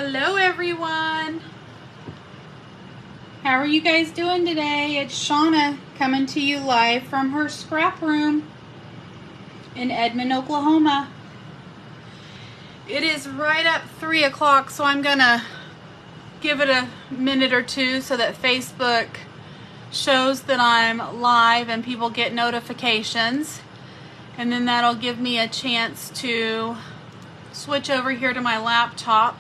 Hello everyone. How are you guys doing today? It's Shauna coming to you live from her scrap room in Edmond, Oklahoma. It is right up 3 o'clock, so I'm gonna give it a minute or two so that Facebook shows that I'm live and people get notifications, and then that'll give me a chance to switch over here to my laptop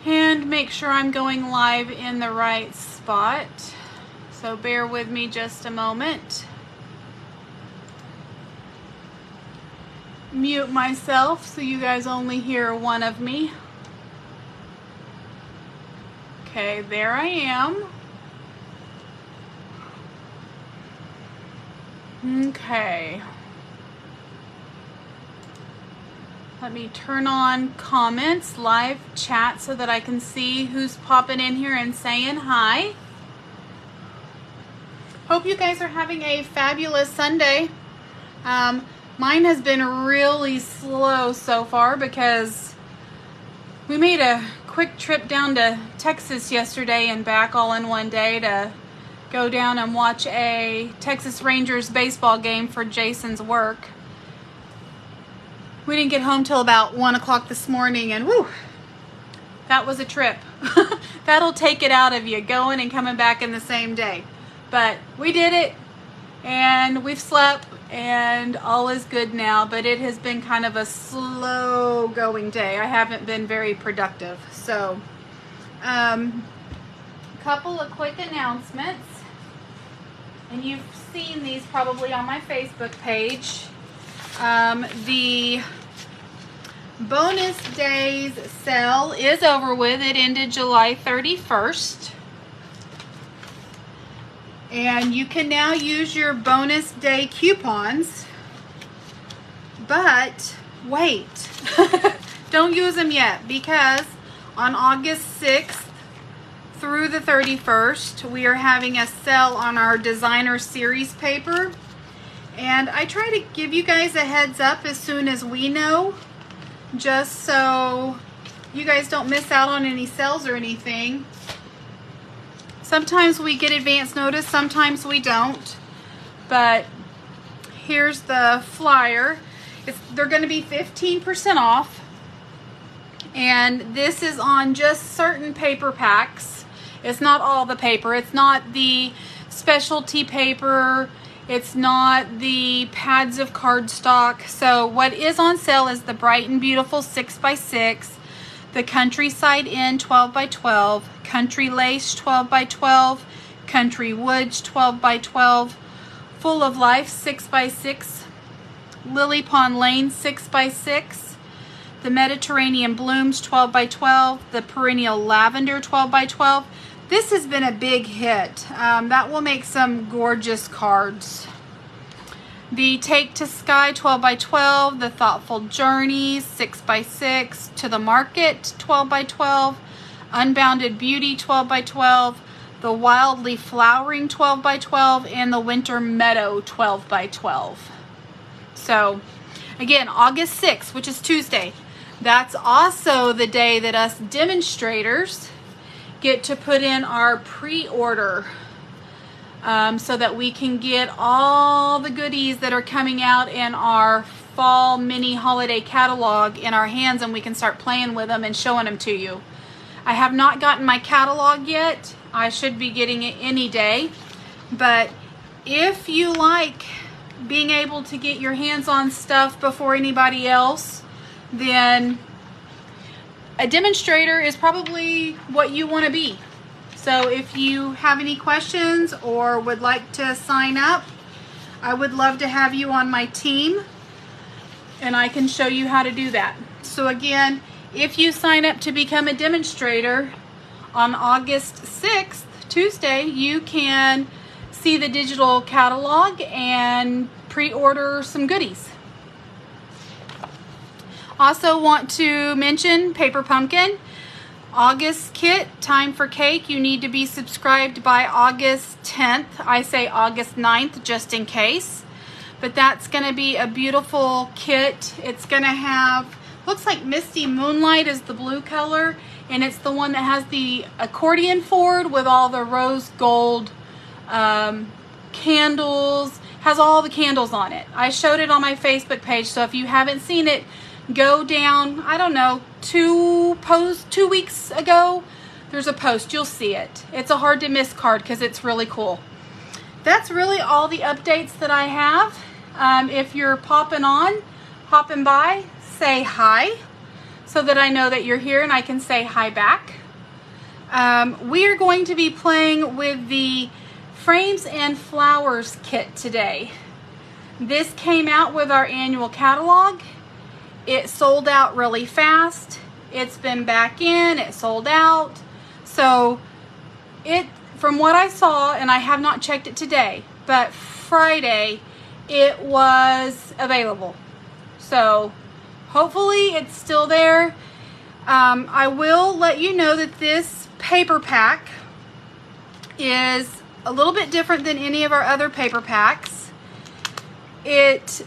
and make sure I'm going live in the right spot. So bear with me just a moment. Mute myself so you guys only hear one of me. Okay, there I am. Okay. Let me turn on comments, live chat, so that I can see who's popping in here and saying hi. Hope you guys are having a fabulous Sunday. Mine has been really slow so far because we made a quick trip down to Texas yesterday and back all in one day to go down and watch a Texas Rangers baseball game for Jason's work. We didn't get home till about 1 o'clock this morning, and whew, that was a trip. That'll take it out of you, going and coming back in the same day. But we did it, and we've slept, and all is good now. But it has been kind of a slow going day. I haven't been very productive. So, couple of quick announcements, and you've seen these probably on my Facebook page. The bonus days sale is over with. It ended July 31st. And you can now use your bonus day coupons. But wait, don't use them yet, because on August 6th through the 31st, we are having a sale on our designer series paper. And I try to give you guys a heads up as soon as we know, just so you guys don't miss out on any sales or anything. Sometimes we get advance notice, sometimes we don't. But here's the flyer. They're going to be 15% off. And this is on just certain paper packs. It's not all the paper. It's not the specialty paper. It's not the pads of cardstock. So what is on sale is the Bright and Beautiful 6x6, the Countryside Inn 12x12, Country Lace 12x12, Country Woods 12x12, Full of Life 6x6, Lily Pond Lane 6x6, the Mediterranean Blooms 12x12, the Perennial Lavender 12x12. This has been a big hit. That will make some gorgeous cards. The Take to Sky 12x12, the Thoughtful Journeys 6x6, To the Market 12x12, Unbounded Beauty 12x12, the Wildly Flowering 12x12, and the Winter Meadow 12x12. So again, August 6th, which is Tuesday, that's also the day that us demonstrators get to put in our pre-order, so that we can get all the goodies that are coming out in our fall mini holiday catalog in our hands, and we can start playing with them and showing them to you. I have not gotten my catalog yet. I should be getting it any day. But if you like being able to get your hands on stuff before anybody else, then a demonstrator is probably what you want to be. So if you have any questions or would like to sign up, I would love to have you on my team, and I can show you how to do that. So again, if you sign up to become a demonstrator on August 6th, Tuesday, you can see the digital catalog and pre-order some goodies. Also want to mention Paper Pumpkin. August kit, Time for Cake. You need to be subscribed by August 10th. I say August 9th just in case. But that's going to be a beautiful kit. It's going to have looks like Misty Moonlight is the blue color, and it's the one that has the accordion forward with all the rose gold candles, has all the candles on it. I showed it on my Facebook page, so if you haven't seen it, go down, I don't know, 2 weeks ago, there's a post, you'll see it. It's a hard to miss card because it's really cool. That's really all the updates that I have. If you're hopping by, say hi so that I know that you're here and I can say hi back. We are going to be playing with the Frames and Flowers kit today. This came out with our annual catalog. It sold out really fast. It's been back in, it sold out. So from what I saw, and I have not checked it today, but Friday it was available. So hopefully it's still there. I will let you know that this paper pack is a little bit different than any of our other paper packs.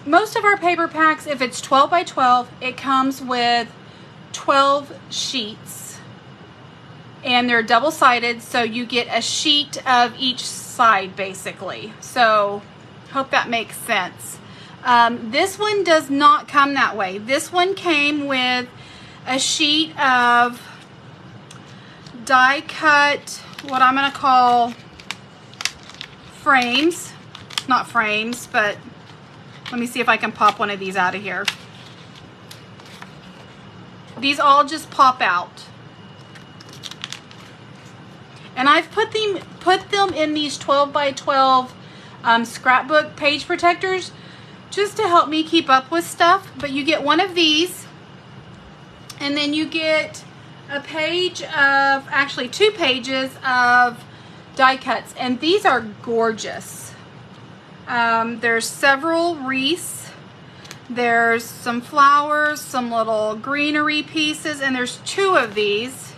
Most of our paper packs, if it's 12 by 12, it comes with 12 sheets, and they're double-sided, so you get a sheet of each side basically. So hope that makes sense. This one does not come that way. This one came with a sheet of die cut, what I'm going to call frames. Not frames, but let me see if I can pop one of these out of here. These all just pop out. And I've put them in these 12 by 12 scrapbook page protectors just to help me keep up with stuff. But you get one of these, and then you get a page of, actually 2 pages of die cuts, and these are gorgeous. There's several wreaths, there's some flowers, some little greenery pieces, and there's 2 of these.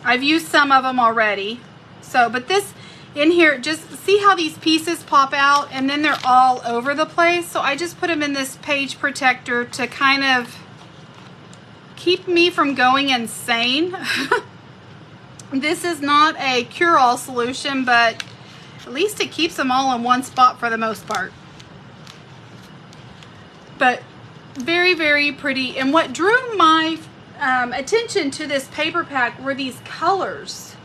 I've used some of them already. So, but this in here, just see how these pieces pop out, and then they're all over the place. So I just put them in this page protector to kind of keep me from going insane. This is not a cure-all solution, but at least it keeps them all in one spot for the most part. But very, very pretty. And what drew my attention to this paper pack were these colors.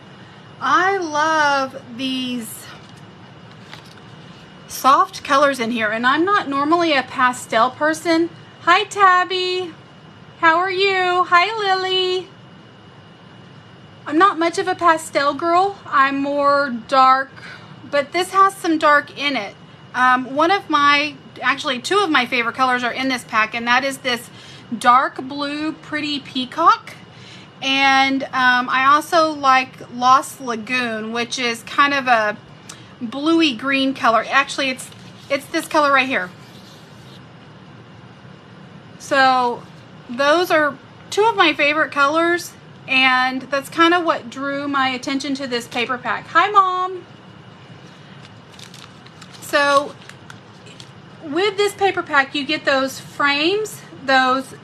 I love these soft colors in here, and I'm not normally a pastel person. Hi Tabby, how are you? Hi Lily. I'm not much of a pastel girl. I'm more dark, but this has some dark in it. Actually 2 of my favorite colors are in this pack, and that is this dark blue pretty peacock, and I also like Lost Lagoon, which is kind of a bluey green color. Actually, it's this color right here. So those are 2 of my favorite colors, and that's kind of what drew my attention to this paper pack. Hi Mom. So with this paper pack, you get those frames, those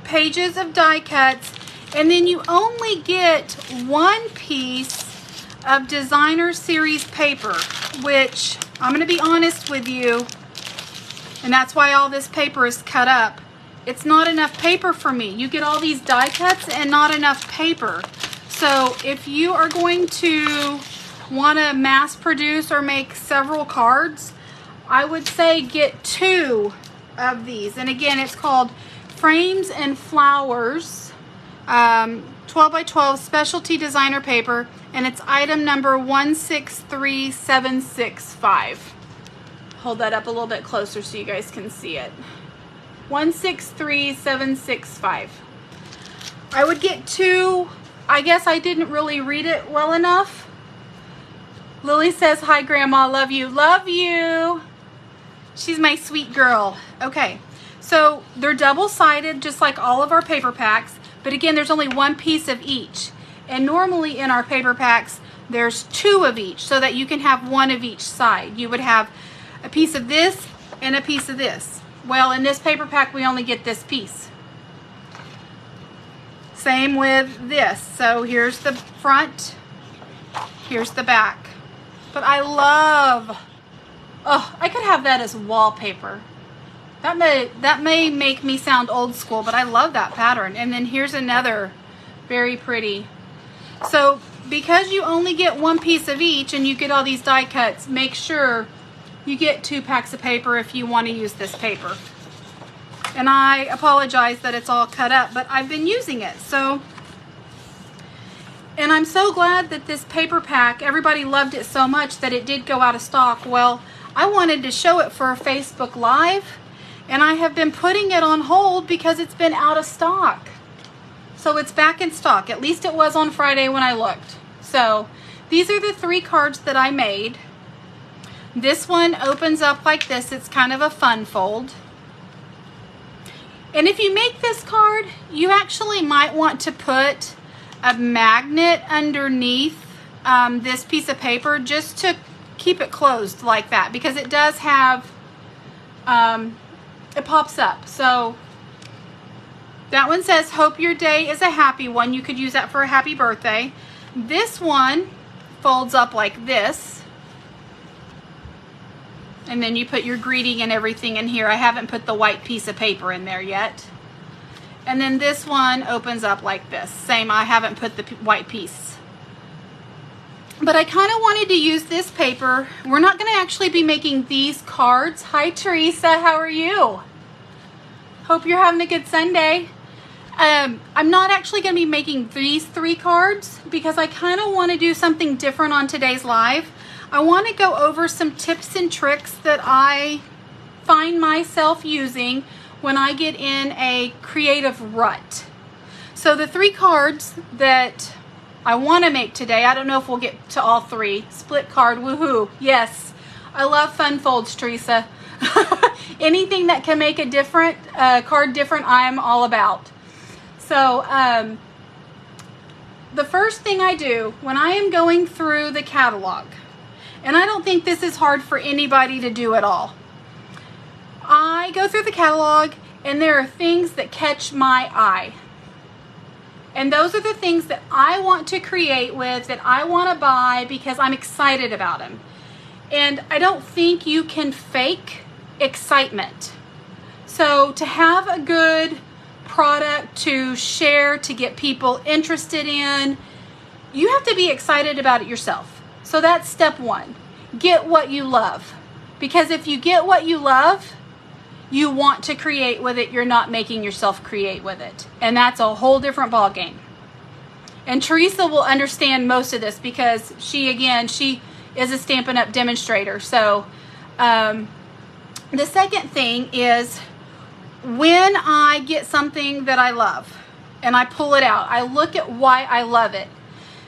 pages of die cuts, and then you only get 1 piece of designer series paper, which I'm going to be honest with you, and that's why all this paper is cut up. It's not enough paper for me. You get all these die cuts and not enough paper. So if you are going to want to mass produce or make several cards, I would say get 2 of these. And again, it's called Frames and Flowers, 12 by 12 specialty designer paper, and it's item number 163765. Hold that up a little bit closer so you guys can see it. 163765. I would get 2. I guess I didn't really read it well enough. Lily says, hi Grandma, love you. Love you. She's my sweet girl. Okay, so they're double-sided just like all of our paper packs, but again, there's only 1 piece of each. And normally in our paper packs, there's 2 of each, so that you can have 1 of each side. You would have a piece of this and a piece of this. Well, in this paper pack, we only get this piece. Same with this. So here's the front, here's the back. But I love, oh, I could have that as wallpaper. That may make me sound old school, but I love that pattern. And then here's another very pretty. So because you only get one piece of each and you get all these die cuts, make sure you get 2 packs of paper if you want to use this paper. And I apologize that it's all cut up, but I've been using it. So, and I'm so glad that this paper pack, everybody loved it so much that it did go out of stock. Well, I wanted to show it for a Facebook Live, and I have been putting it on hold because it's been out of stock. So it's back in stock. At least it was on Friday when I looked. So these are the 3 cards that I made. This one opens up like this. It's kind of a fun fold. And if you make this card, you actually might want to put a magnet underneath this piece of paper just to keep it closed like that, because it does have, it pops up. So that one says, hope your day is a happy one. You could use that for a happy birthday. This one folds up like this. And then you put your greeting and everything in here. I haven't put the white piece of paper in there yet. And then this one opens up like this. Same, I haven't put the white piece. But I kind of wanted to use this paper. We're not going to actually be making these cards. Hi, Teresa. How are you? Hope you're having a good Sunday. I'm not actually going to be making these 3 cards because I kind of want to do something different on today's live. I want to go over some tips and tricks that I find myself using when I get in a creative rut. So the 3 cards that I want to make today, I don't know if we'll get to all 3. Split card, woohoo. Yes, I love fun folds, Teresa. Anything that can make a different card different, I'm all about. So the first thing I do when I am going through the catalog, and I don't think this is hard for anybody to do at all. I go through the catalog and there are things that catch my eye. And those are the things that I want to create with, that I want to buy because I'm excited about them. And I don't think you can fake excitement. So to have a good product to share, to get people interested in, you have to be excited about it yourself. So that's step 1. Get what you love. Because if you get what you love, you want to create with it. You're not making yourself create with it. And that's a whole different ball game. And Teresa will understand most of this because she is a Stampin' Up! Demonstrator. So the second thing is when I get something that I love and I pull it out, I look at why I love it.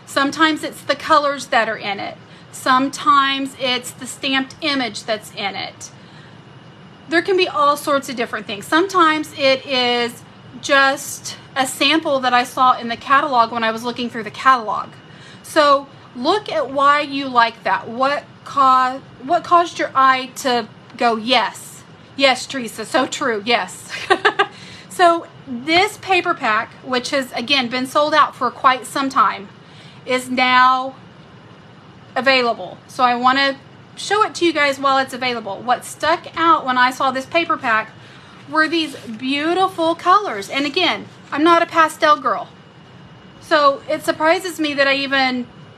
Sometimes it's the colors that are in it. Sometimes it's the stamped image that's in it. There can be all sorts of different things. Sometimes it is just a sample that I saw in the catalog when I was looking through the catalog. So look at why you like that. What caused your eye to go, yes. Yes, Teresa, so true, yes. So this paper pack, which has, again, been sold out for quite some time, is now available. So I want to show it to you guys while it's available. What stuck out when I saw this paper pack were these beautiful colors. And again, I'm not a pastel girl. So it surprises me that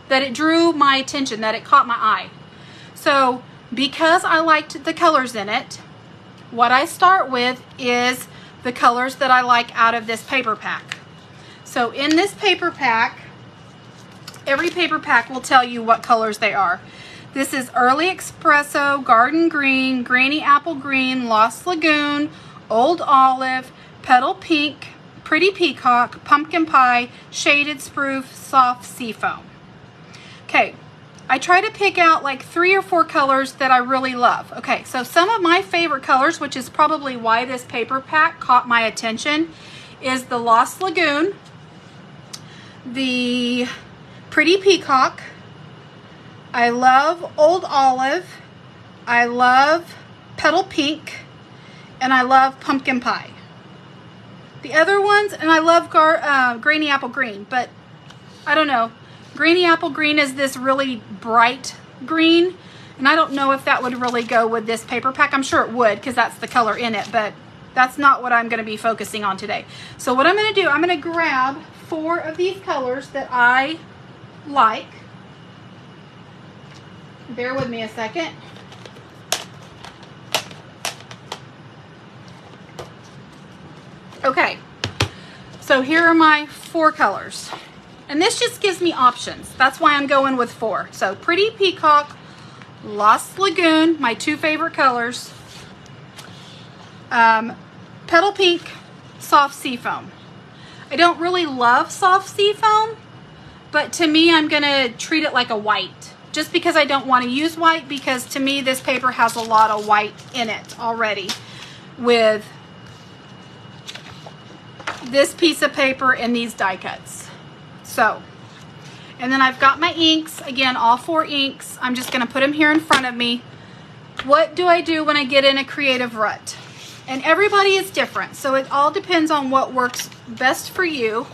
that it drew my attention, that it caught my eye. So because I liked the colors in it, what I start with is the colors that I like out of this paper pack. So in this paper pack, every paper pack will tell you what colors they are. This is Early Espresso, Garden Green, Granny Apple Green, Lost Lagoon, Old Olive, Petal Pink, Pretty Peacock, Pumpkin Pie, Shaded Spruce, Soft Seafoam. Okay, I try to pick out like 3 or 4 colors that I really love. Okay, so some of my favorite colors, which is probably why this paper pack caught my attention, is the Lost Lagoon, the Pretty Peacock, I love Old Olive, I love Petal Pink, and I love pumpkin pie. The other ones, and I love Granny Apple Green, but I don't know. Granny Apple Green is this really bright green, and I don't know if that would really go with this paper pack. I'm sure it would because that's the color in it, but that's not what I'm going to be focusing on today. So what I'm going to do, I'm going to grab 4 of these colors that I like. Bear with me a second. Okay, so here are my 4 colors. And this just gives me options. That's why I'm going with 4. So Pretty Peacock, Lost Lagoon, my 2 favorite colors. Petal Pink, Soft Seafoam. I don't really love soft seafoam, but to me I'm going to treat it like a white. Just because I don't want to use white, because to me this paper has a lot of white in it already with this piece of paper and these die cuts. So, and then I've got my inks, again all 4 inks. I'm just going to put them here in front of me. What do I do when I get in a creative rut? And everybody is different, so it all depends on what works best for you.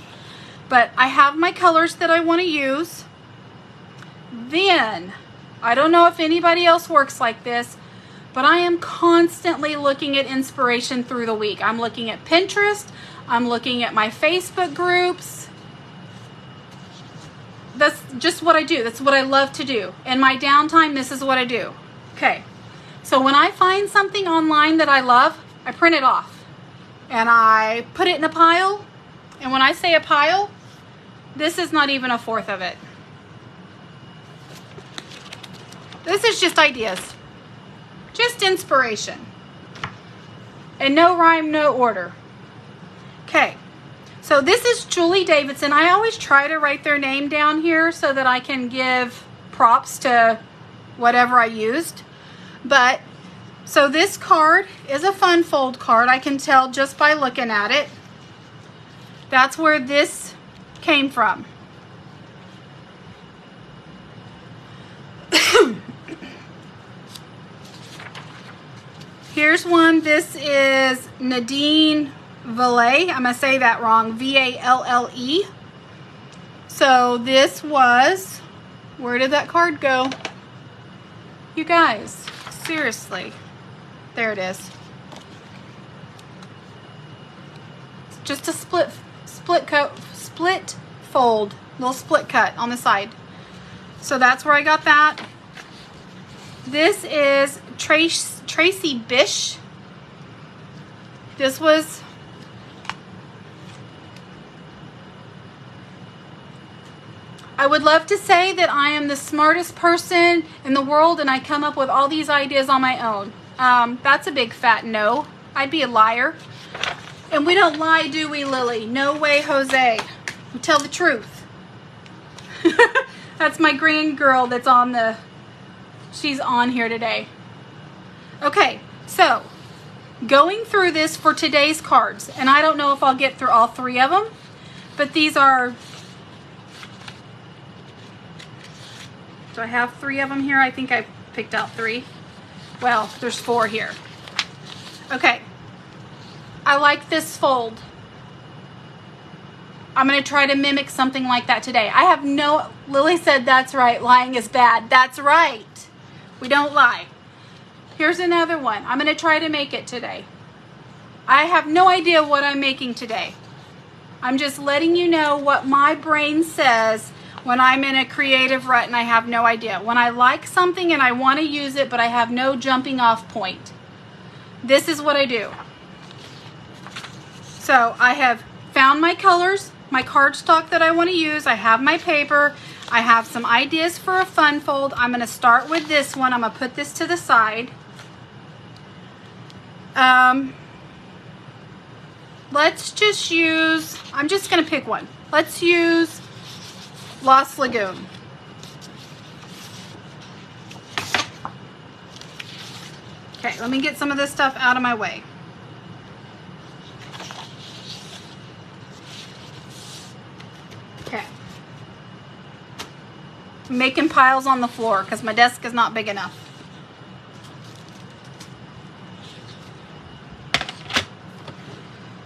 But I have my colors that I want to use. Then, I don't know if anybody else works like this, but I am constantly looking at inspiration through the week. I'm looking at Pinterest, I'm looking at my Facebook groups. That's just what I do. That's what I love to do. In my downtime, this is what I do. Okay, so when I find something online that I love, I print it off and I put it in a pile. And when I say a pile, this is not even a 1/4 of it. This is just ideas, just inspiration, and no rhyme, no order. Okay, so this is Julie Davidson. I always try to write their name down here so that I can give props to whatever I used. But, so this card is a fun fold card. I can tell just by looking at it. That's where this came from. Here's one. This is Nadine Valle. I'm going to say that wrong. V-A-L-L-E. So this was, where did that card go? You guys, seriously. There it is. It's just a split fold, little split cut on the side. So that's where I got that. This is Tracy Bish. This was I would love to say that I am the smartest person in the world and I come up with all these ideas on my own. That's a big fat no. I'd be a liar. And we don't lie, do we, Lily? No way, Jose. We tell the truth. That's my grand girl that's on the, she's on here today. Okay, so going through this for today's cards, and I don't know if I'll get through all 3 of them, but these are, do I have 3 of them here? I think I picked out 3. Well, there's 4 here. Okay, I like this fold. I'm going to try to mimic something like that today. I have no, Lily said that's right, lying is bad. That's right. We don't lie. Here's another one. I'm going to try to make it today. I have no idea what I'm making today. I'm just letting you know what my brain says when I'm in a creative rut and I have no idea. When I like something and I want to use it, but I have no jumping off point. This is what I do. So I have found my colors, my cardstock that I want to use. I have my paper. I have some ideas for a fun fold. I'm going to start with this one. I'm going to put this to the side. Let's just use, I'm just going to pick one. Let's use Lost Lagoon. Okay, let me get some of this stuff out of my way. Okay. I'm making piles on the floor because my desk is not big enough.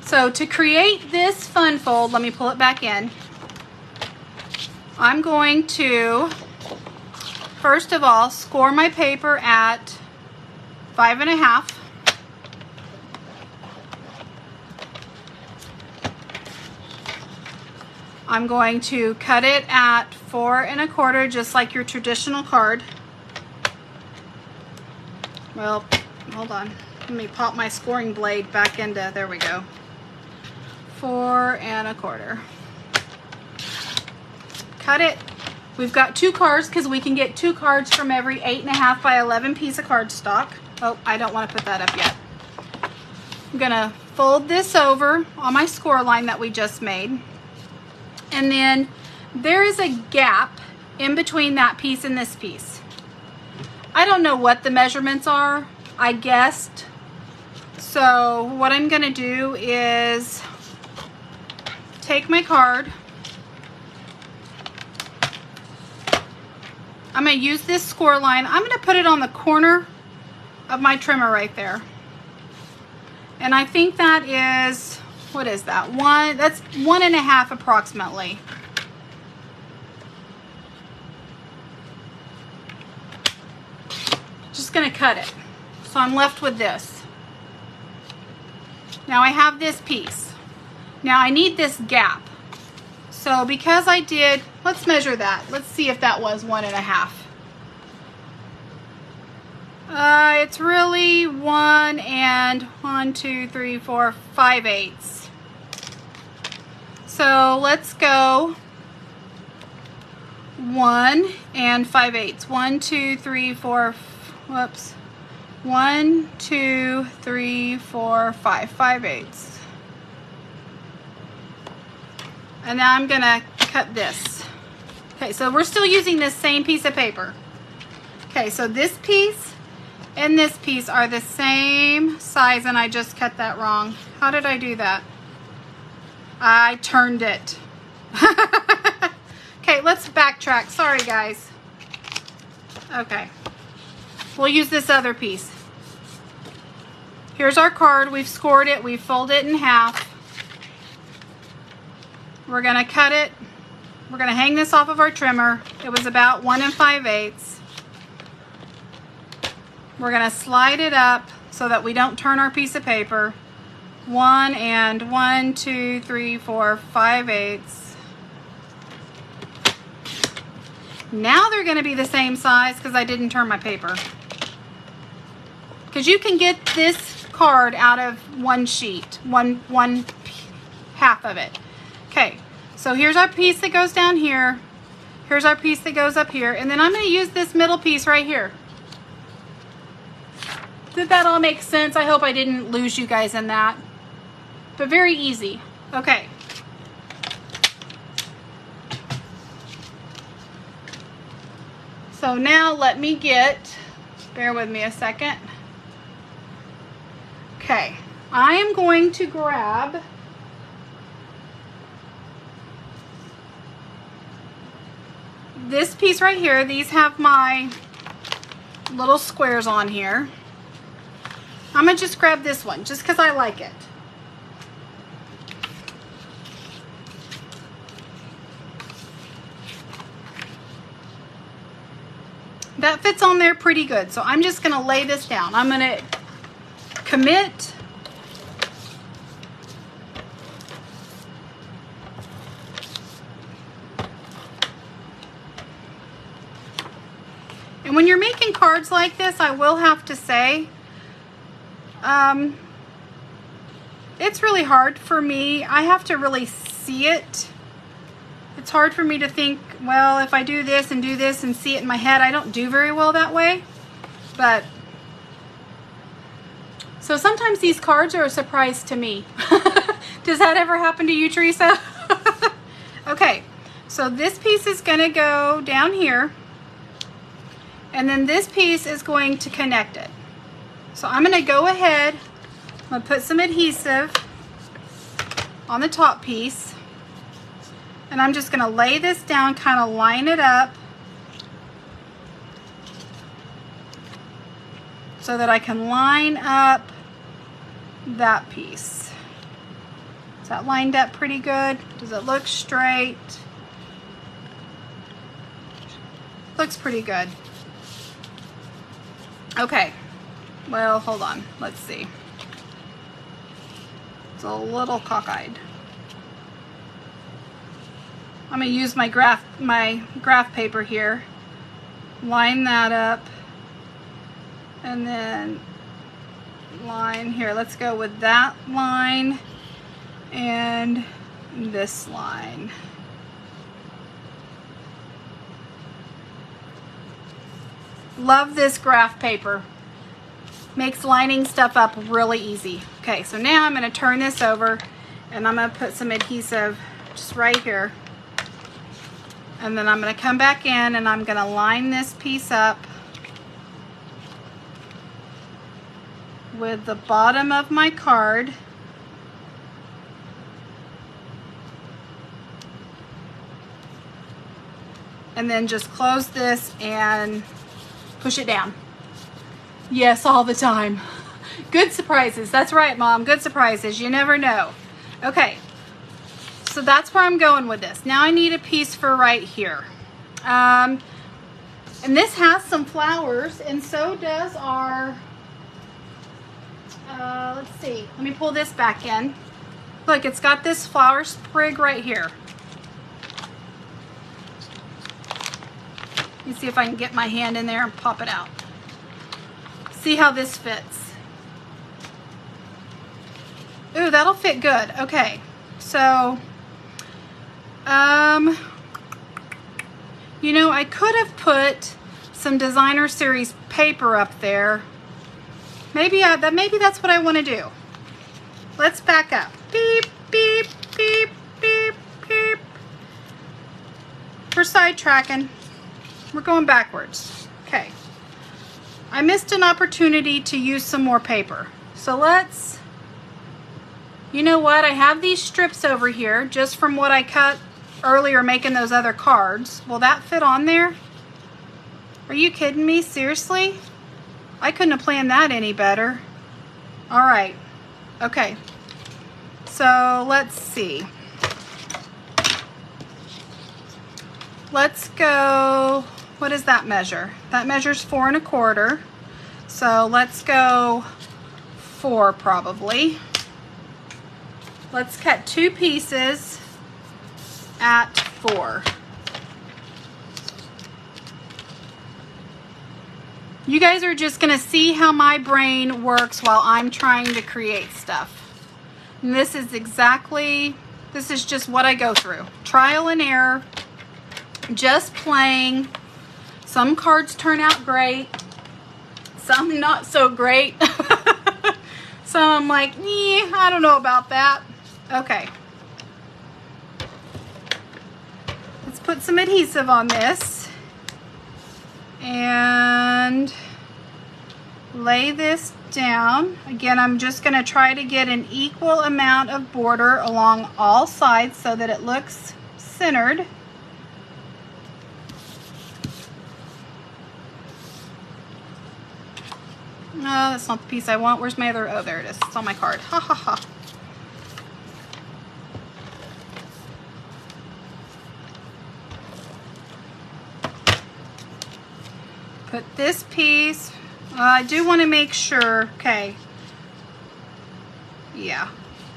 So to create this fun fold, let me pull it back in. I'm going to, first of all, score my paper at 5.5. I'm going to cut it at 4 1/4, just like your traditional card. Well, hold on. Let me pop my scoring blade back into, there we go. 4 1/4. Cut it. We've got 2 cards because we can get 2 cards from every 8.5 by 11 piece of cardstock. Oh, I don't want to put that up yet. I'm gonna fold this over on my score line that we just made. And then there is a gap in between that piece and this piece. I don't know what the measurements are. I guessed. So what I'm gonna do is take my card. I'm gonna use this score line. I'm gonna put it on the corner of my trimmer right there. And I think that is, what is that? That's 1.5 approximately. Just gonna cut it. So I'm left with this. Now I have this piece. Now I need this gap. So because I did, let's measure that. Let's see if that was 1.5. It's really 1 and 1, 2, 3, 4, 5/8. So let's go 1 and 5/8. 1, 2, 3, 4, whoops. 1, 2, 3, 4, 5, 5/8. And now I'm gonna cut this. Okay, so we're still using this same piece of paper. Okay, so this piece and this piece are the same size, and I just cut that wrong. How did I do that? I turned it. Okay, let's backtrack. Sorry, guys. Okay, we'll use this other piece. Here's our card. We've scored it. We've folded it in half. We're gonna cut it. We're gonna hang this off of our trimmer. It was about 1 5/8. We're gonna slide it up so that we don't turn our piece of paper. 1 and 1, 2, 3, 4, 5/8. Now they're gonna be the same size because I didn't turn my paper. Because you can get this card out of one sheet, one half of it. Okay, so here's our piece that goes down here. Here's our piece that goes up here. And then I'm going to use this middle piece right here. Did that all make sense? I hope I didn't lose you guys in that. But very easy. Okay. So now let me get, bear with me a second. Okay, I am going to grab this piece right here. These have my little squares on here. I'm gonna just grab this one just because I like it. That fits on there pretty good. So I'm just gonna lay this down. I'm gonna commit. And when you're making cards like this, I will have to say, it's really hard for me. I have to really see it. It's hard for me to think, well, if I do this and see it in my head, I don't do very well that way. But, so sometimes these cards are a surprise to me. Does that ever happen to you, Teresa? Okay, so this piece is gonna go down here. And then this piece is going to connect it. So I'm gonna go ahead, I'm gonna put some adhesive on the top piece. And I'm just gonna lay this down, kind of line it up so that I can line up that piece. Is that lined up pretty good? Does it look straight? Looks pretty good. Okay, well, hold on, let's see. It's a little cockeyed. I'm gonna use my graph paper here. Line that up, and then line here. Let's go with that line and this line. Love this graph paper. Makes lining stuff up really easy. Okay, so now I'm going to turn this over and I'm going to put some adhesive just right here. And then I'm going to come back in and I'm going to line this piece up with the bottom of my card. And then just close this and push it down. Yes, all the time. Good surprises. That's right, Mom. Good surprises. You never know. Okay, so that's where I'm going with this. Now I need a piece for right here. And this has some flowers, and so does our, let's see. Let me pull this back in. Look, it's got this flower sprig right here. Let me see if I can get my hand in there and pop it out. See how this fits. Ooh, that'll fit good. Okay, so, you know, I could have put some designer series paper up there. Maybe that's what I want to do. Let's back up. Beep, beep, beep, beep, beep. We're sidetracking. We're going backwards. Okay. I missed an opportunity to use some more paper. So let's, you know what? I have these strips over here just from what I cut earlier making those other cards. Will that fit on there? Are you kidding me? Seriously? I couldn't have planned that any better. All right. Okay. So let's see. Let's go, what does that measure? That measures 4 1/4. So let's go 4 probably. Let's cut 2 pieces at 4. You guys are just gonna see how my brain works while I'm trying to create stuff. And this is just what I go through. Trial and error, just playing. Some cards turn out great, some not so great. So I'm like, I don't know about that. Okay. Let's put some adhesive on this and lay this down. Again, I'm just going to try to get an equal amount of border along all sides so that it looks centered. No, that's not the piece I want. Where's my other? Oh, there it is. It's on my card. Ha ha ha. Put this piece. I do want to make sure. Okay. Yeah.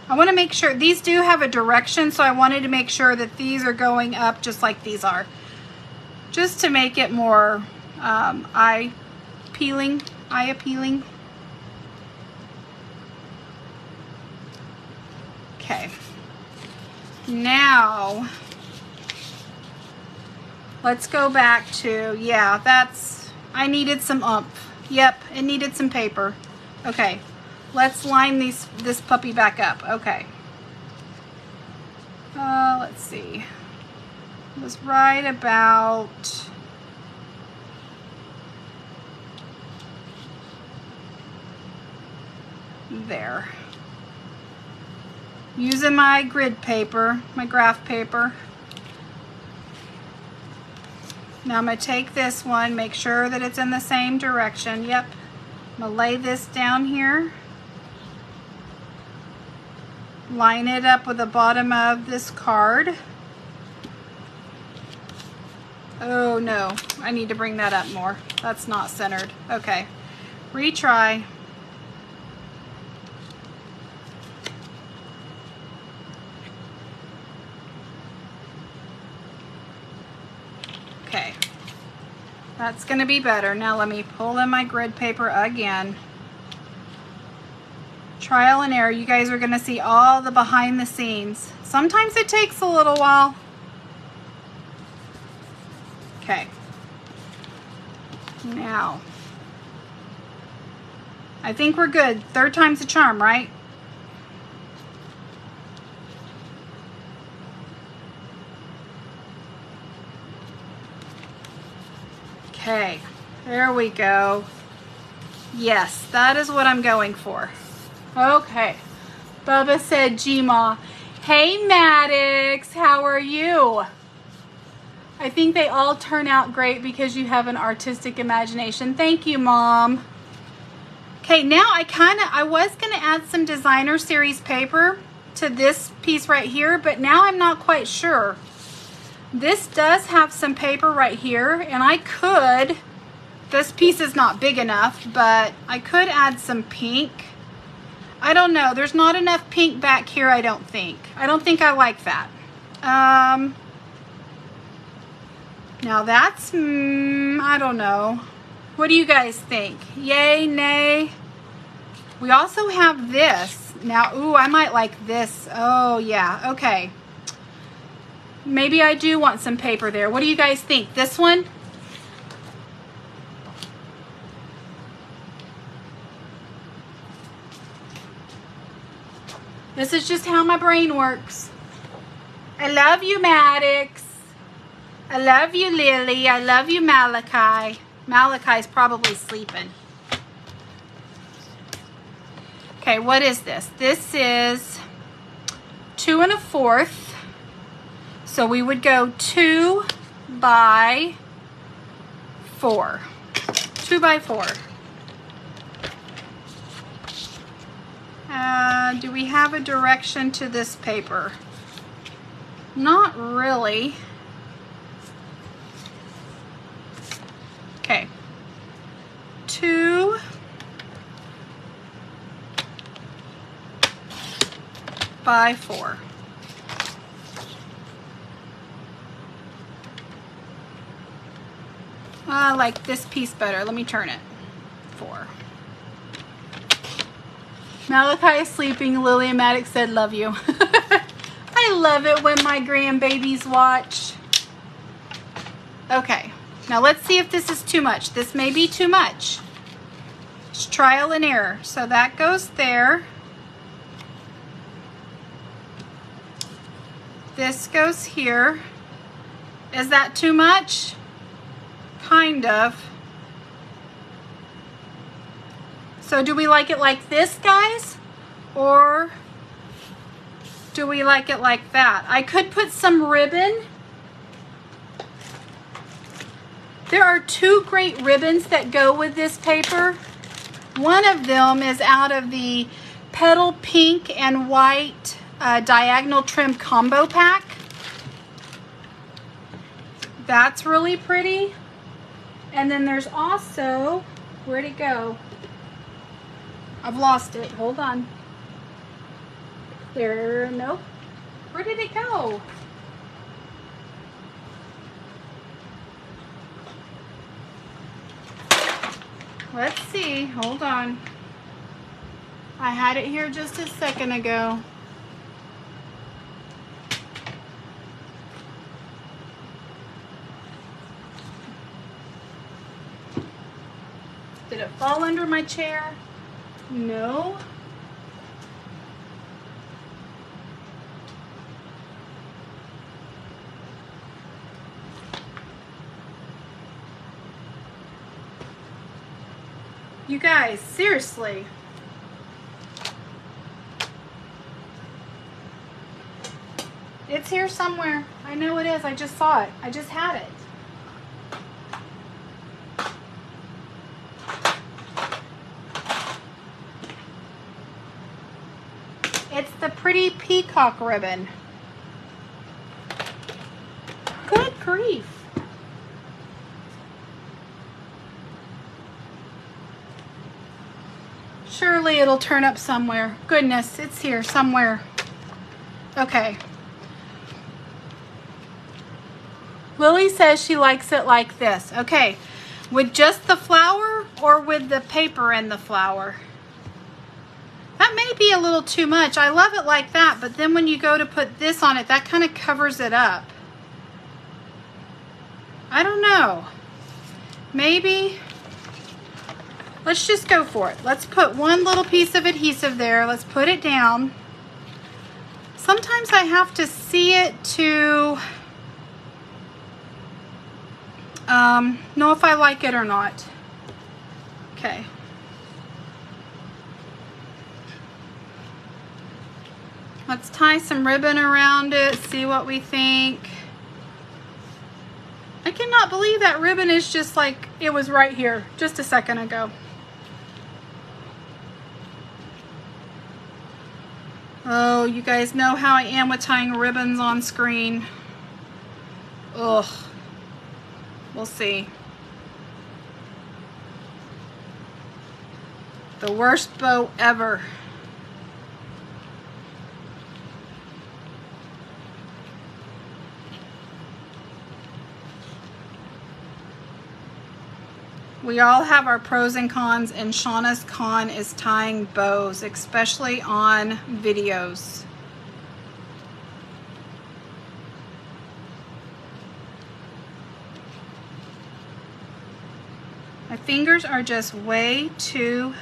I want to make sure. These do have a direction, so I wanted to make sure that these are going up just like these are. Just to make it more eye appealing. Okay. Now, let's go back to, I needed some oomph. Yep, it needed some paper. Okay, let's line this puppy back up. Okay. Let's see. It was right about there. Using my grid paper, my graph paper. Now I'm going to take this one, make sure that it's in the same direction. Yep. I'm going to lay this down here. line it up with the bottom of this card. Oh no, I need to bring that up more. That's not centered. Okay, retry. Okay, that's gonna be better. Now let me pull in my grid paper again. Trial and error. You guys are gonna see all the behind the scenes. Sometimes it takes a little while. Okay. Now, I think we're good. Third time's a charm, right? Okay, there we go. Yes, that is what I'm going for. Okay, Bubba said Gma. Hey Maddox, how are you? I think they all turn out great because you have an artistic imagination. Thank you, Mom. Okay, now I was gonna add some designer series paper to this piece right here, but now I'm not quite sure. This does have some paper right here, and I could, this piece is not big enough, but I could add some pink. I don't know, there's not enough pink back here, I don't think. I don't think I like that. Now that's, I don't know. What do you guys think? Yay, nay? We also have this. Now, ooh, I might like this. Oh, yeah, okay. Maybe I do want some paper there. What do you guys think? This one? This is just how my brain works. I love you, Maddox. I love you, Lily. I love you, Malachi. Malachi's probably sleeping. Okay, what is this? This is 2 1/4. So we would go 2 by 4. 2 by 4. Do we have a direction to this paper? Not really. Okay. 2 by 4. I like this piece better. Let me turn it. 4. Malachi is sleeping. Lily and Maddox said, love you. I love it when my grandbabies watch. Okay, now let's see if this is too much. This may be too much. It's trial and error. So that goes there. This goes here. Is that too much? Kind of. So do we like it like this, guys? Or do we like it like that? I could put some ribbon. There are 2 great ribbons that go with this paper. One of them is out of the Petal Pink and White Diagonal Trim Combo Pack. That's really pretty. And then there's also, where'd it go? I've lost it. Hold on. There, nope. Where did it go? Let's see. Hold on. I had it here just a second ago. Did it fall under my chair? No. You guys, seriously. It's here somewhere. I know it is. I just saw it. I just had it. It's the pretty peacock ribbon. Good grief. Surely it'll turn up somewhere. Goodness, it's here somewhere. Okay. Lily says she likes it like this. Okay, with just the flower or with the paper and the flower? That may be a little too much. I love it like that, but then when you go to put this on it, that kind of covers it up. I don't know. Maybe. Let's just go for it. Let's put one little piece of adhesive there. Let's put it down. Sometimes I have to see it to know if I like it or not. Okay. Let's tie some ribbon around it, see what we think. I cannot believe that ribbon is just like it was right here just a second ago. Oh, you guys know how I am with tying ribbons on screen. Ugh. We'll see. The worst bow ever. We all have our pros and cons, and Shauna's con is tying bows, especially on videos. My fingers are just way too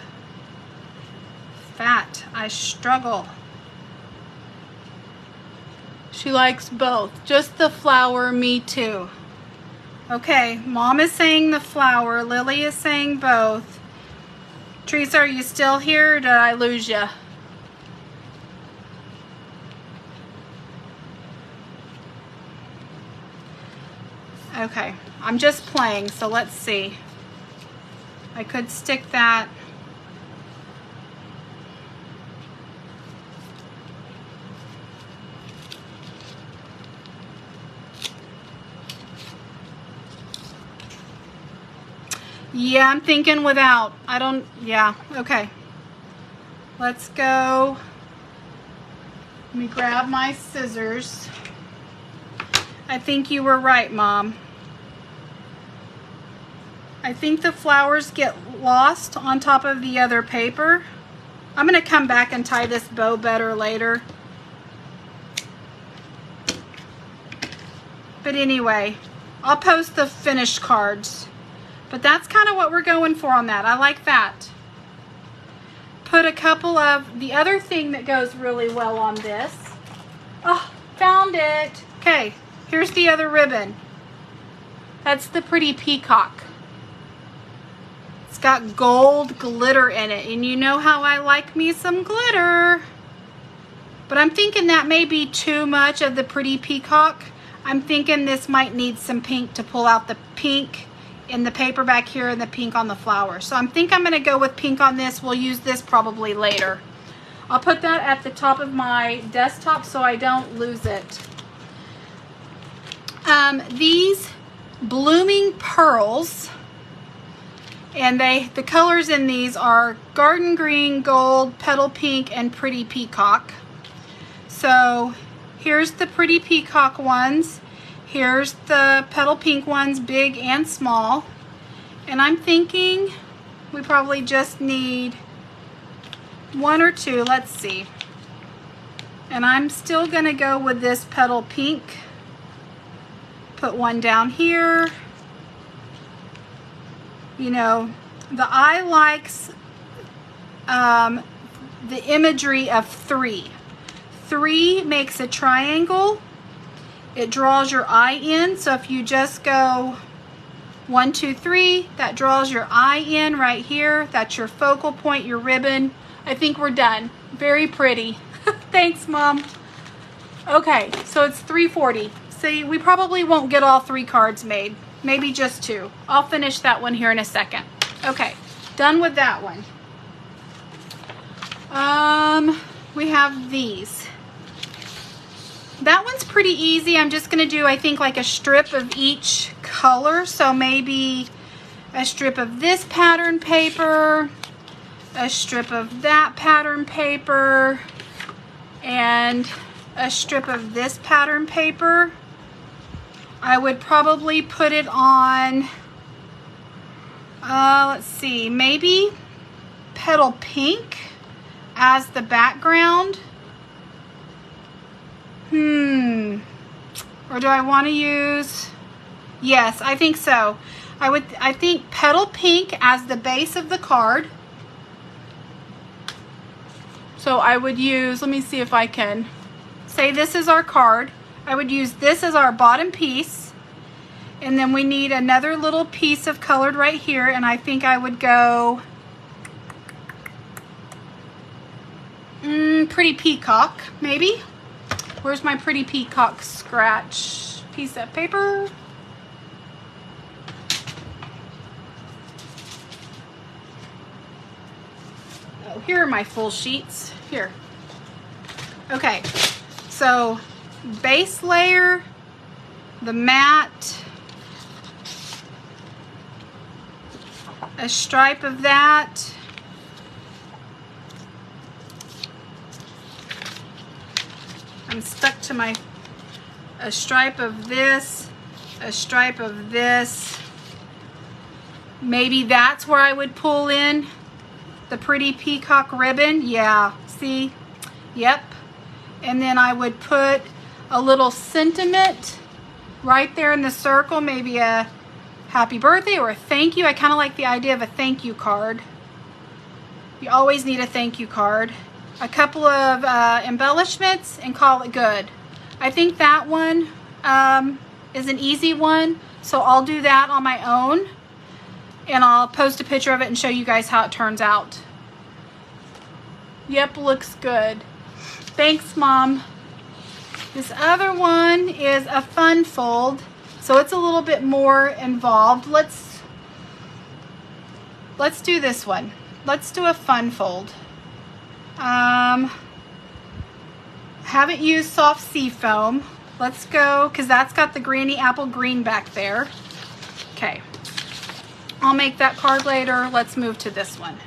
fat. I struggle. She likes both. Just the flower, me too. Okay, Mom is saying the flower. Lily is saying both. Teresa, are you still here or did I lose you? Okay, I'm just playing, so let's see. I could stick that. Yeah, I'm thinking without. Yeah, okay. Let's go. Let me grab my scissors. I think you were right, Mom. I think the flowers get lost on top of the other paper. I'm going to come back and tie this bow better later. But anyway, I'll post the finished cards. But that's kind of what we're going for on that. I like that. Put a couple of, the other thing that goes really well on this. Oh, found it. Okay, here's the other ribbon. That's the pretty peacock. It's got gold glitter in it. And you know how I like me some glitter. But I'm thinking that may be too much of the pretty peacock. I'm thinking this might need some pink to pull out the pink in the paper back here and the pink on the flower. So I think I'm going to go with pink on this. We'll use this probably later. I'll put that at the top of my desktop so I don't lose it. These blooming pearls, and the colors in these are garden green, gold, petal pink, and pretty peacock. So here's the pretty peacock ones. Here's the petal pink ones, big and small. And I'm thinking we probably just need one or two. Let's see. And I'm still going to go with this petal pink. Put one down here. You know, the eye likes the imagery of 3. 3 makes a triangle. It draws your eye in, so if you just go 1, 2, 3, that draws your eye in right here. That's your focal point, your ribbon. I think we're done. Very pretty. Thanks, Mom. Okay, so it's $3.40. See, we probably won't get all 3 cards made. Maybe just 2. I'll finish that one here in a second. Okay, done with that one. we have these. That one's pretty easy. I'm just going to do, I think, like a strip of each color. So maybe a strip of this pattern paper, a strip of that pattern paper, and a strip of this pattern paper. I would probably put it on, let's see, maybe Petal Pink as the background. Or do I want to use, yes, I think so. I think Petal Pink as the base of the card. So I would use, let me see if I can, say this is our card. I would use this as our bottom piece. And then we need another little piece of colored right here. And I think I would go Pretty Peacock, maybe. Where's my Pretty Peacock scratch piece of paper? Oh, here are my full sheets. Here. Okay, so base layer, the matte, a stripe of that, I'm stuck to my, a stripe of this, a stripe of this. Maybe that's where I would pull in the Pretty Peacock ribbon. Yeah, see? Yep. And then I would put a little sentiment right there in the circle, maybe a happy birthday or a thank you. I kind of like the idea of a thank you card. You always need a thank you card. A couple of embellishments and call it good. I think that one is an easy one, so I'll do that on my own and I'll post a picture of it and show you guys how it turns out. Yep, looks good. Thanks, Mom. This other one is a fun fold, so it's a little bit more involved. Let's do this one. Let's do a fun fold. Haven't used soft sea foam. Let's go, because that's got the Granny Apple green back there. Okay, I'll make that card later. Let's move to this one.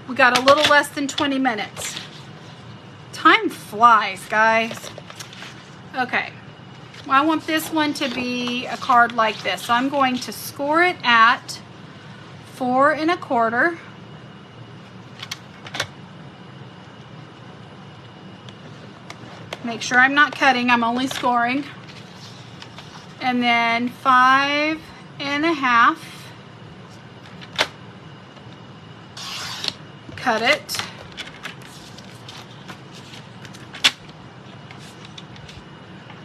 We got a little less than 20 minutes. Time flies, guys. Okay, well, I want this one to be a card like this. So I'm going to score it at 4 1/4. Make sure I'm not cutting, I'm only scoring. And then 5 1/2. Cut it.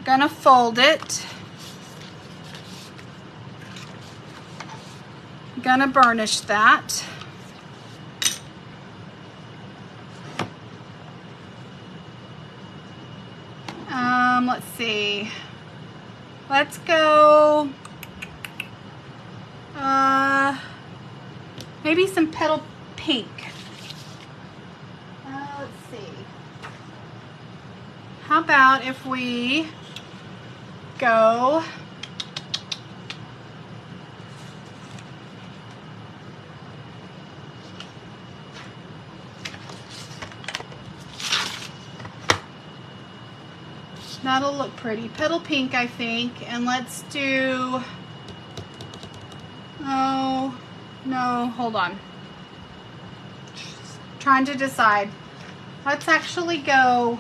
Gonna fold it. Gonna burnish that. Let's see. Let's go. Maybe some Petal Pink. Let's see. How about if we go that'll look pretty. Petal Pink, I think. And let's do, oh, no, hold on. Trying to decide. Let's actually go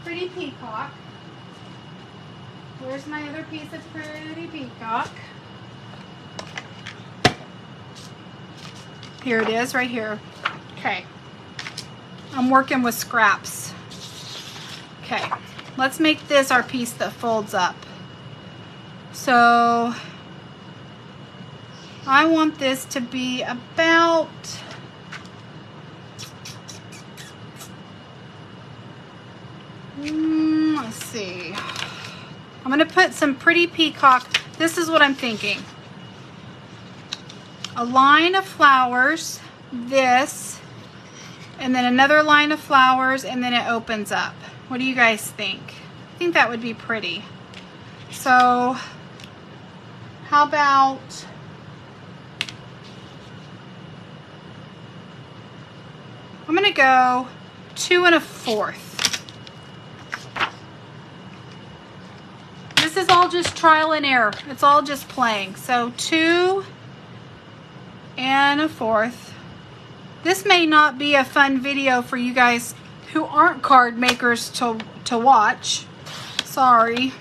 Pretty Peacock. Where's my other piece of Pretty Peacock? Here it is, right here. Okay. I'm working with scraps. Okay, let's make this our piece that folds up. So I want this to be about, let's see. I'm gonna put some Pretty Peacock. this is what I'm thinking. A line of flowers, this, and then another line of flowers, and then it opens up. What do you guys think? I think that would be pretty. So how about I'm gonna go 2 1/4. This is all just trial and error. It's all just playing. So 2 1/4. This may not be a fun video for you guys who aren't card makers to watch. Sorry.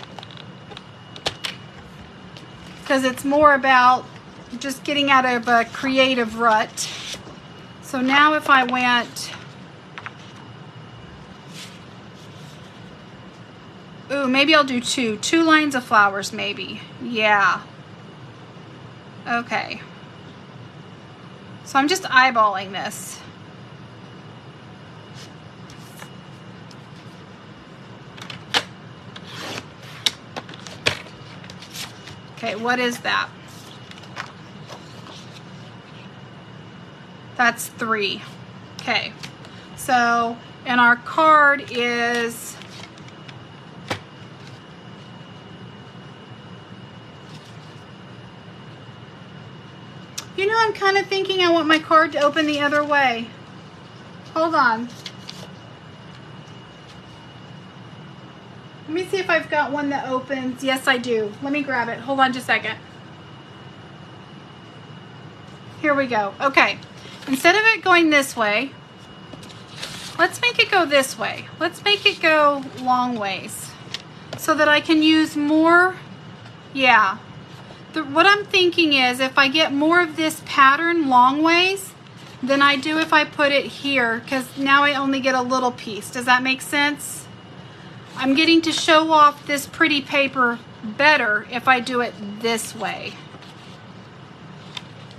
Because it's more about just getting out of a creative rut. So now if I went, ooh, maybe I'll do 2 lines of flowers maybe. Yeah. Okay. So I'm just eyeballing this. Okay, what is that? That's 3. Okay, so, and our card is, you know, I'm kind of thinking I want my card to open the other way. Hold on. Let me see if I've got one that opens. Yes, I do. Let me grab it. Hold on just a second. Here we go. Okay. Instead of it going this way, let's make it go this way. Let's make it go long ways so that I can use more. Yeah. What I'm thinking is if I get more of this pattern long ways than I do if I put it here, because now I only get a little piece. Does that make sense? I'm getting to show off this pretty paper better if I do it this way.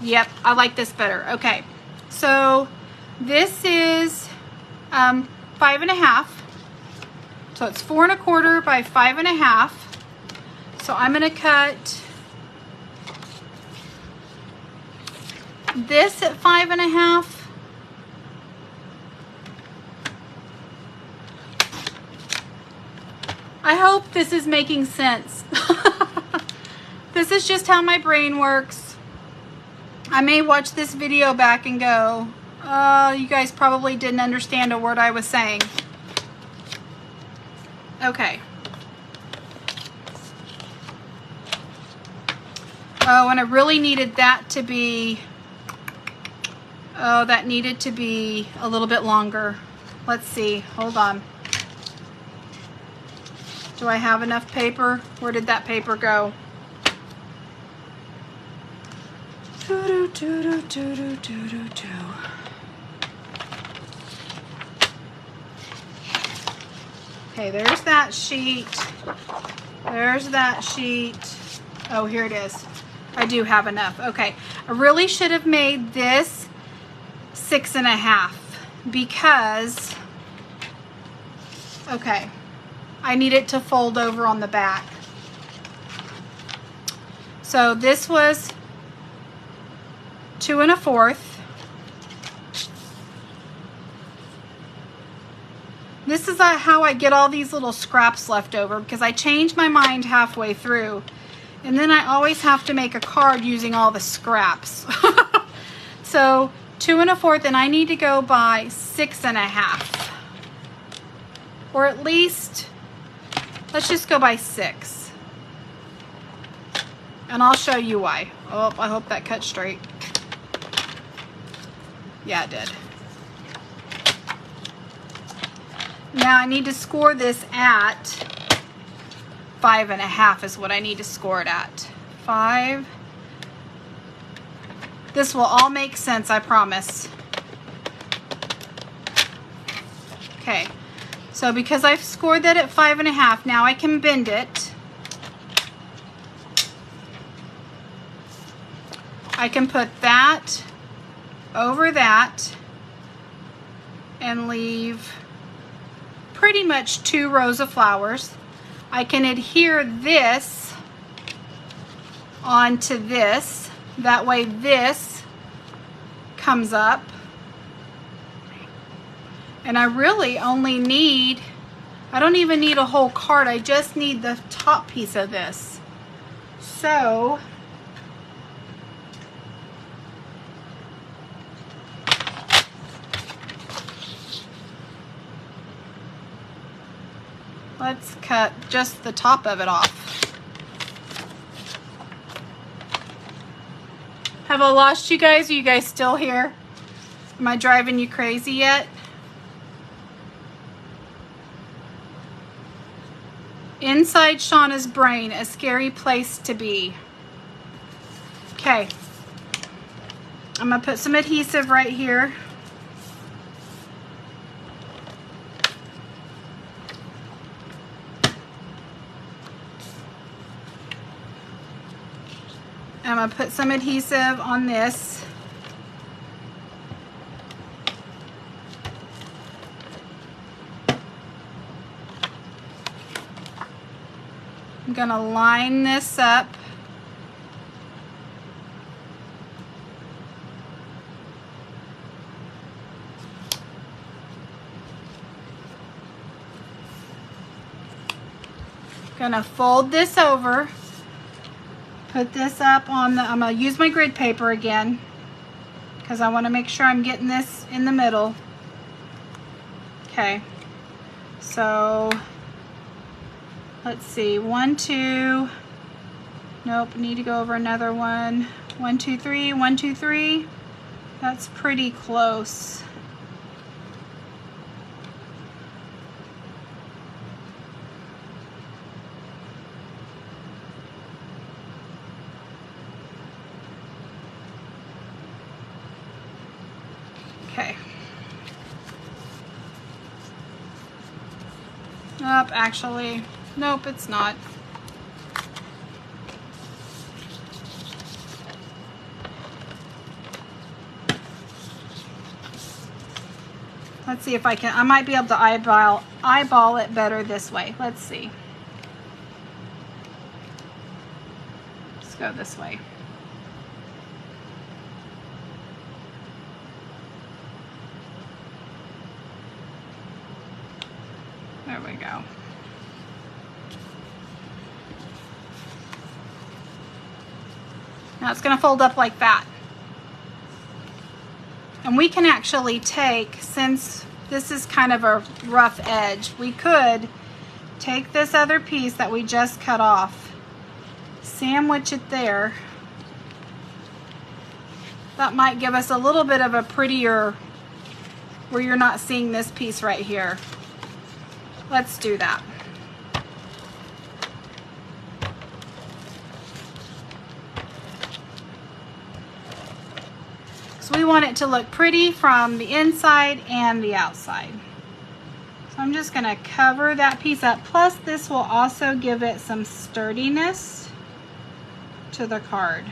Yep, I like this better. Okay, so this is 5 1/2. So it's 4 1/4 by 5 1/2. So I'm going to cut this at 5 1/2. I hope this is making sense. This is just how my brain works. I may watch this video back and go, you guys probably didn't understand a word I was saying. Okay. Oh, and I really needed that to be, oh, that needed to be a little bit longer. Let's see, hold on. Do I have enough paper? Where did that paper go? Okay, there's that sheet. There's that sheet. Oh, here it is. I do have enough. Okay, I really should have made this 6 1/2 because, okay, I need it to fold over on the back. So this was 2 1/4. This is how I get all these little scraps left over because I change my mind halfway through. And then I always have to make a card using all the scraps. So 2 1/4, and I need to go by 6 1/2. Or at least, let's just go by 6. And I'll show you why. Oh, I hope that cut straight. Yeah, it did. Now I need to score this at 5 1/2 is what I need to score it at. 5. This will all make sense, I promise. Okay, so because I've scored that at 5 1/2, now I can bend it. I can put that over that and leave pretty much 2 rows of flowers. I can adhere this onto this. That way this comes up. And I really only need, I don't even need a whole card. I just need the top piece of this. So let's cut just the top of it off. Have I lost you guys? Are you guys still here? Am I driving you crazy yet? Inside Shauna's brain, a scary place to be. Okay. I'm gonna put some adhesive right here. I'm gonna put some adhesive on this. I'm gonna line this up. Gonna fold this over. Put this up on the, I'm gonna use my grid paper again because I want to make sure I'm getting this in the middle. Okay, so let's see, 1, 2, nope, need to go over another one. 1, 2, 3, 1, 2, 3. That's pretty close. Okay. Nope, actually, nope, it's not. Let's see if I can, I might be able to eyeball it better this way. Let's see. Let's go this way. There we go. Now it's going to fold up like that. And we can actually take, since this is kind of a rough edge, we could take this other piece that we just cut off, sandwich it there. That might give us a little bit of a prettier, where you're not seeing this piece right here. Let's do that. So we want it to look pretty from the inside and the outside. So I'm just going to cover that piece up. Plus this will also give it some sturdiness to the card.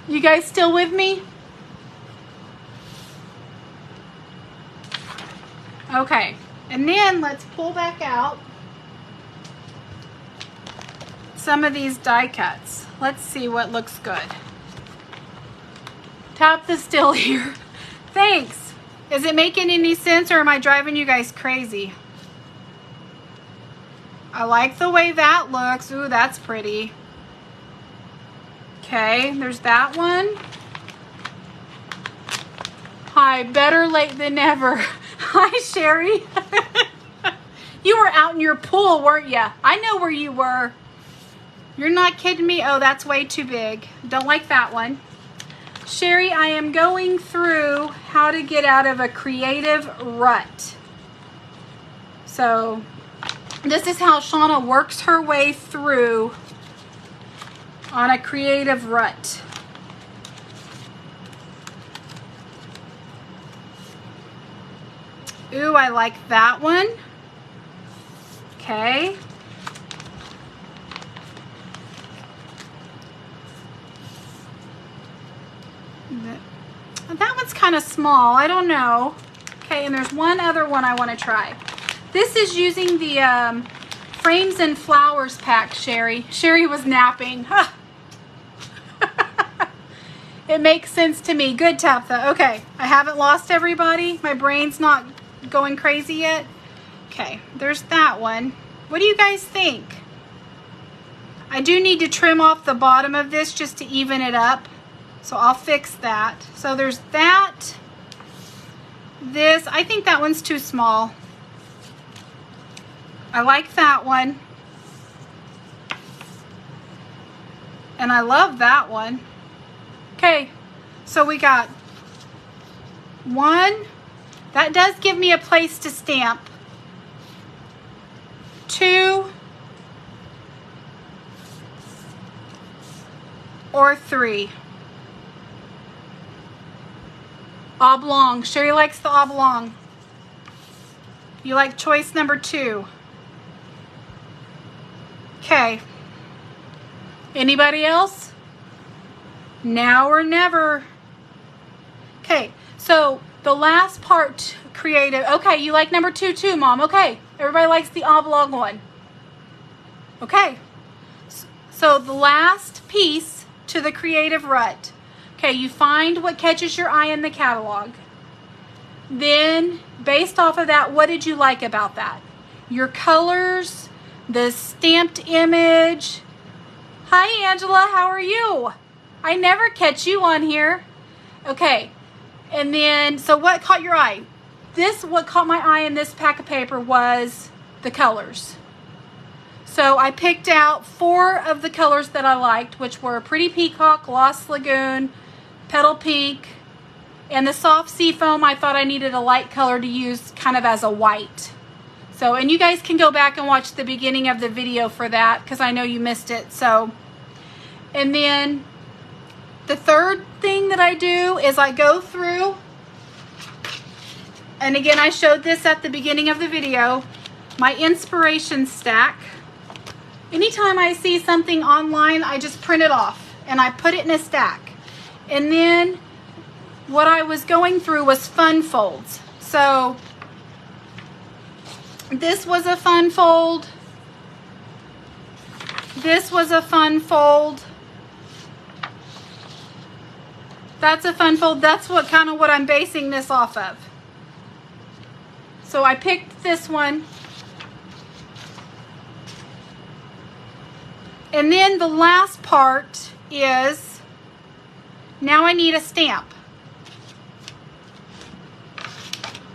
You guys still with me? Okay, and then let's pull back out some of these die cuts. Let's see what looks good. Tap the still here. Thanks. Is it making any sense or am I driving you guys crazy? I like the way that looks. Ooh, that's pretty. Okay, there's that one. Hi, better late than never. Hi, Sherry. You were out in your pool, weren't you? I know where you were. You're not kidding me. Oh, that's way too big. Don't like that one. Sherry, I am going through how to get out of a creative rut. So this is how Shauna works her way through on a creative rut. Ooh, I like that one. Okay. That one's kind of small. I don't know. Okay, and there's one other one I want to try. This is using the Frames and Flowers pack, Sherry. Sherry was napping. Huh. It makes sense to me. Good, Tabitha. Okay, I haven't lost everybody. My brain's not going crazy yet. Okay, there's that one. What do you guys think? I do need to trim off the bottom of this just to even it up. So I'll fix that. So there's that. This, I think that one's too small. I like that one. And I love that one. Okay, so we got one. That does give me a place to stamp. 2 or 3. Oblong. Sherry likes the oblong. You like choice number 2. Okay. Anybody else? Now or never. Okay, so the last part, creative. Okay, you like number 2 too, Mom. Okay, everybody likes the oblong one. Okay, so the last piece to the creative rut. Okay, you find what catches your eye in the catalog. Then, based off of that, what did you like about that? Your colors, the stamped image. Hi, Angela, how are you? I never catch you on here. Okay, and then, so what caught your eye? What caught my eye in this pack of paper was the colors. So I picked out 4 of the colors that I liked, which were Pretty Peacock, Lost Lagoon, Petal Pink, and the soft seafoam. I thought I needed a light color to use kind of as a white. So, and you guys can go back and watch the beginning of the video for that because I know you missed it. So, and then the third thing that I do is I go through, and again, I showed this at the beginning of the video, my inspiration stack. Anytime I see something online, I just print it off and I put it in a stack. And then what I was going through was fun folds. So this was a fun fold. This was a fun fold. That's a fun fold. That's what I'm basing this off of. So I picked this one. And then the last part is, now I need a stamp.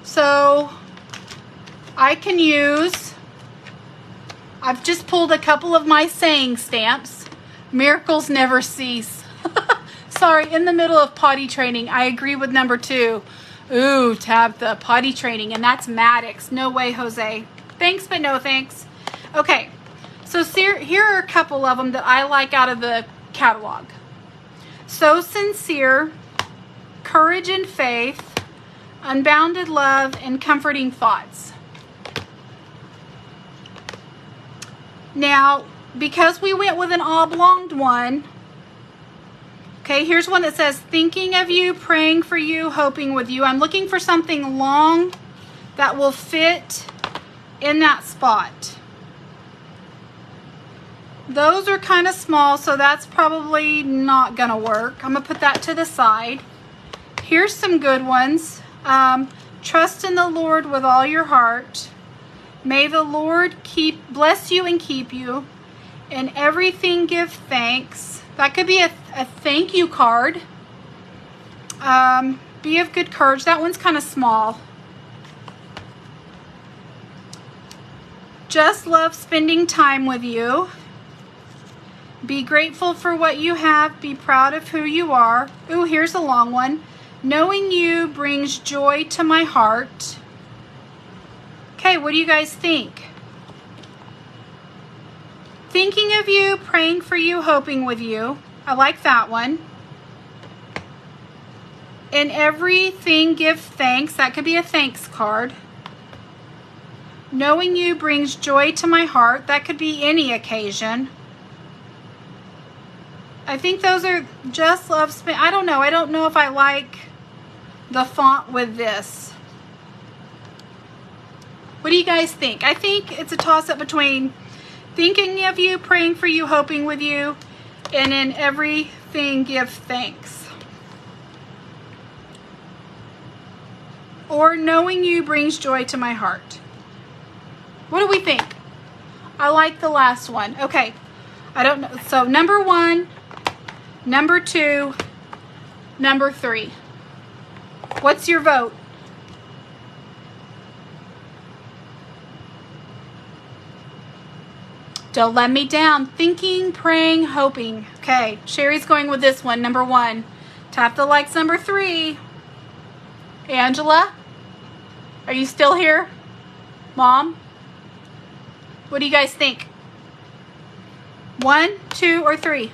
So I can use, I've just pulled a couple of my saying stamps. Miracles never cease. Sorry, in the middle of potty training. I agree with number 2. Ooh, Tabitha, potty training, and that's Maddox. No way, Jose. Thanks, but no thanks. Okay, so here are a couple of them that I like out of the catalog. So Sincere, Courage and Faith, Unbounded Love, and Comforting Thoughts. Now, because we went with an oblonged one, okay, here's one that says, thinking of you, praying for you, hoping with you. I'm looking for something long that will fit in that spot. Those are kind of small, so that's probably not gonna work. I'm gonna put that to the side. Here's some good ones. Trust in the Lord with all your heart. May the Lord bless you and keep you. In everything give thanks. That could be a thank you card. Be of good courage. That one's kind of small. Just love spending time with you. Be grateful for what you have. Be proud of who you are. Ooh, here's a long one. Knowing you brings joy to my heart. Okay, what do you guys think? Thinking of you, praying for you, hoping with you. I like that one. In everything give thanks. That could be a thanks card. Knowing you brings joy to my heart. That could be any occasion. I think those are just love. I don't know. I don't know if I like the font with this. What do you guys think? I think it's a toss-up between thinking of you, praying for you, hoping with you, and in everything give thanks. Or knowing you brings joy to my heart. What do we think? I like the last one. Okay, I don't know. So number 1, number 2, number 3. What's your vote? Don't let me down. Thinking, praying, hoping. Okay, Sherry's going with this one, number 1. Tap the likes, number 3. Angela, are you still here? Mom? What do you guys think? 1, 2, or 3?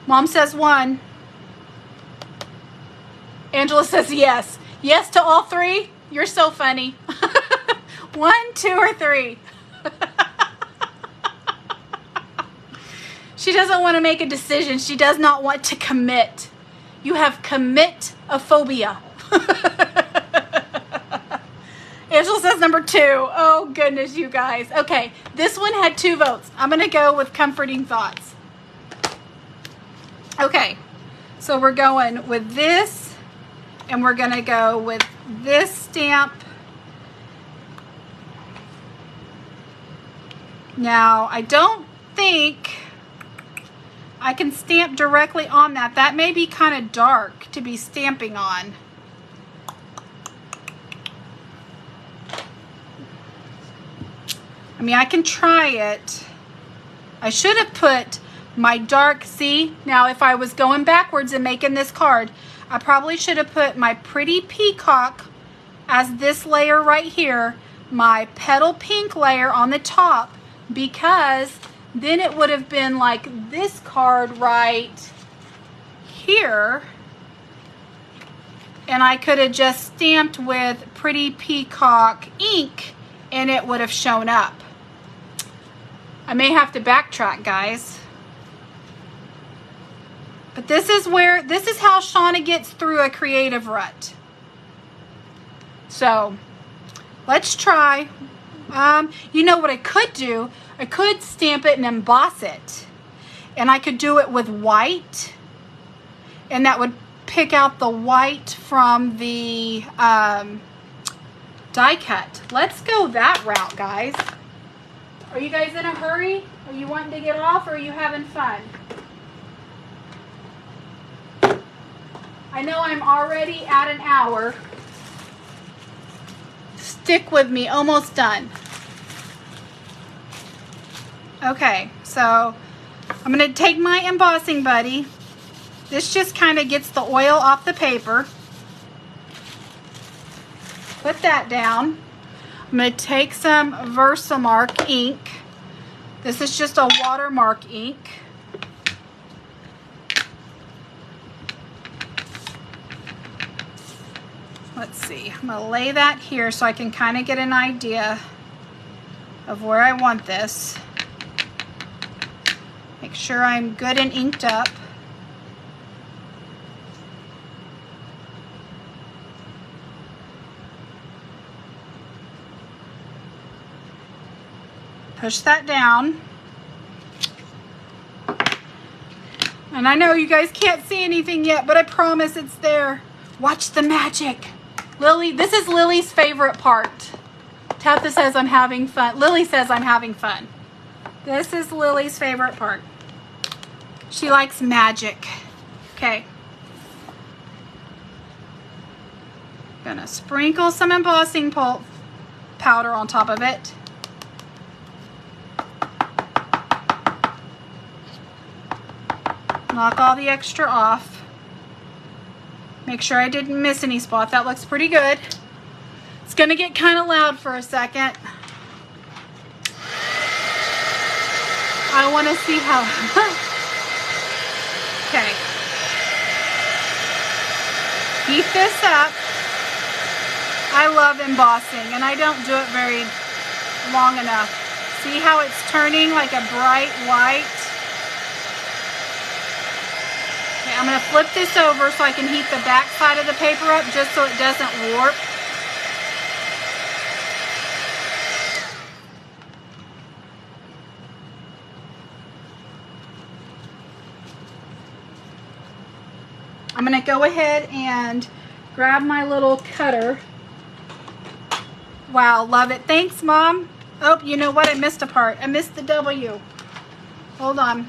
Mom says 1. Angela says yes. Yes to all 3? You're so funny. 1, 2, or 3? She doesn't want to make a decision. She does not want to commit. You have commit-a-phobia. Angela says number 2. Oh, goodness, you guys. Okay, this one had 2 votes. I'm going to go with comforting thoughts. Okay, so we're going with this, and we're going to go with this stamp. Now, I don't think I can stamp directly on that. That may be kind of dark to be stamping on. I mean, I can try it. I should have put my dark, see? Now, if I was going backwards and making this card, I probably should have put my pretty peacock as this layer right here, my petal pink layer on the top, because then it would have been like this card right here, and I could have just stamped with pretty peacock ink and it would have shown up. I may have to backtrack, guys. But this is how Shauna gets through a creative rut. So let's try. You know what I could do? I could stamp it and emboss it. And I could do it with white. And that would pick out the white from die cut. Let's go that route, guys. Are you guys in a hurry? Are you wanting to get off, or are you having fun? I know I'm already at an hour. Stick with me, almost done. Okay, so I'm going to take my embossing buddy. This just kind of gets the oil off the paper. Put that down. I'm going to take some Versamark ink. This is just a watermark ink. Let's see. I'm going to lay that here so I can kind of get an idea of where I want this. Make sure I'm good and inked up. Push that down. And I know you guys can't see anything yet, but I promise it's there. Watch the magic. Lily, this is Lily's favorite part. Tabitha says I'm having fun. Lily says I'm having fun. This is Lily's favorite part. She likes magic. Okay. Gonna sprinkle some embossing powder on top of it. Knock all the extra off. Make sure I didn't miss any spot. That looks pretty good. It's gonna get kind of loud for a second. I want to see how. Okay. Heat this up. I love embossing, and I don't do it very long enough. See how it's turning like a bright white? Okay, I'm going to flip this over so I can heat the back side of the paper up just so it doesn't warp. I'm gonna go ahead and grab my little cutter. Wow, love it. Thanks, Mom. Oh, you know what? I missed a part. I missed the W. Hold on.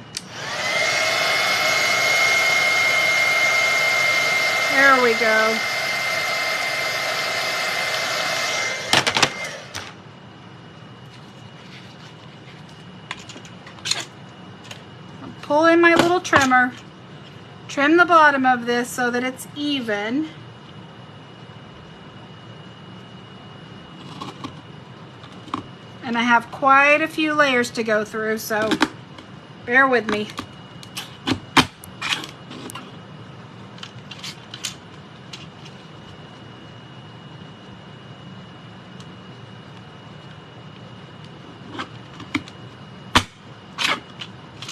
There we go. Pull in my little trimmer. Trim the bottom of this so that it's even. And I have quite a few layers to go through, so bear with me.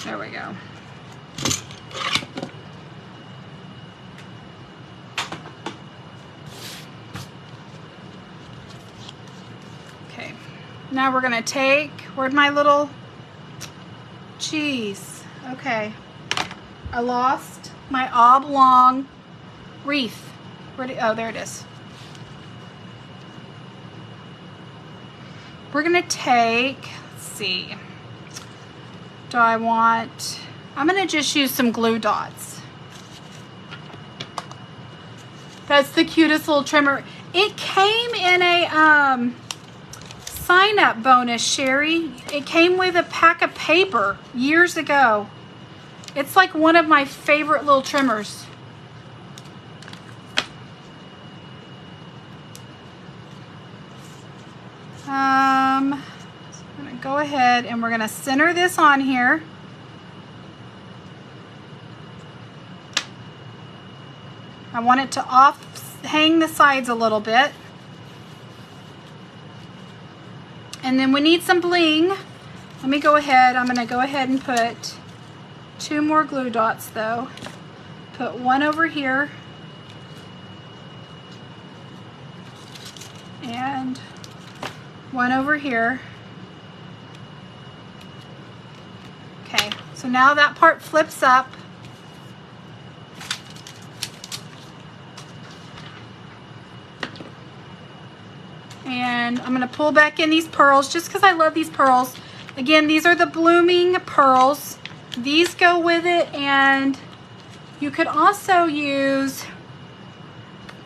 There we go. Okay, now we're gonna take, where'd my little, jeez, okay. I lost my oblong wreath. Where did, oh, there it is. We're gonna take, let's see. Do I want, I'm gonna just use some glue dots. That's the cutest little trimmer. It came in a sign up bonus, Sherry. It came with a pack of paper years ago. It's like one of my favorite little trimmers. I'm gonna go ahead and we're gonna center this on here. I want it to hang the sides a little bit. And then we need some bling. Let me go ahead, I'm gonna go ahead and put 2 more glue dots though. Put one over here. And one over here. Okay, so now that part flips up. And I'm gonna pull back in these pearls just because I love these pearls. Again, these are the blooming pearls. These go with it, and you could also use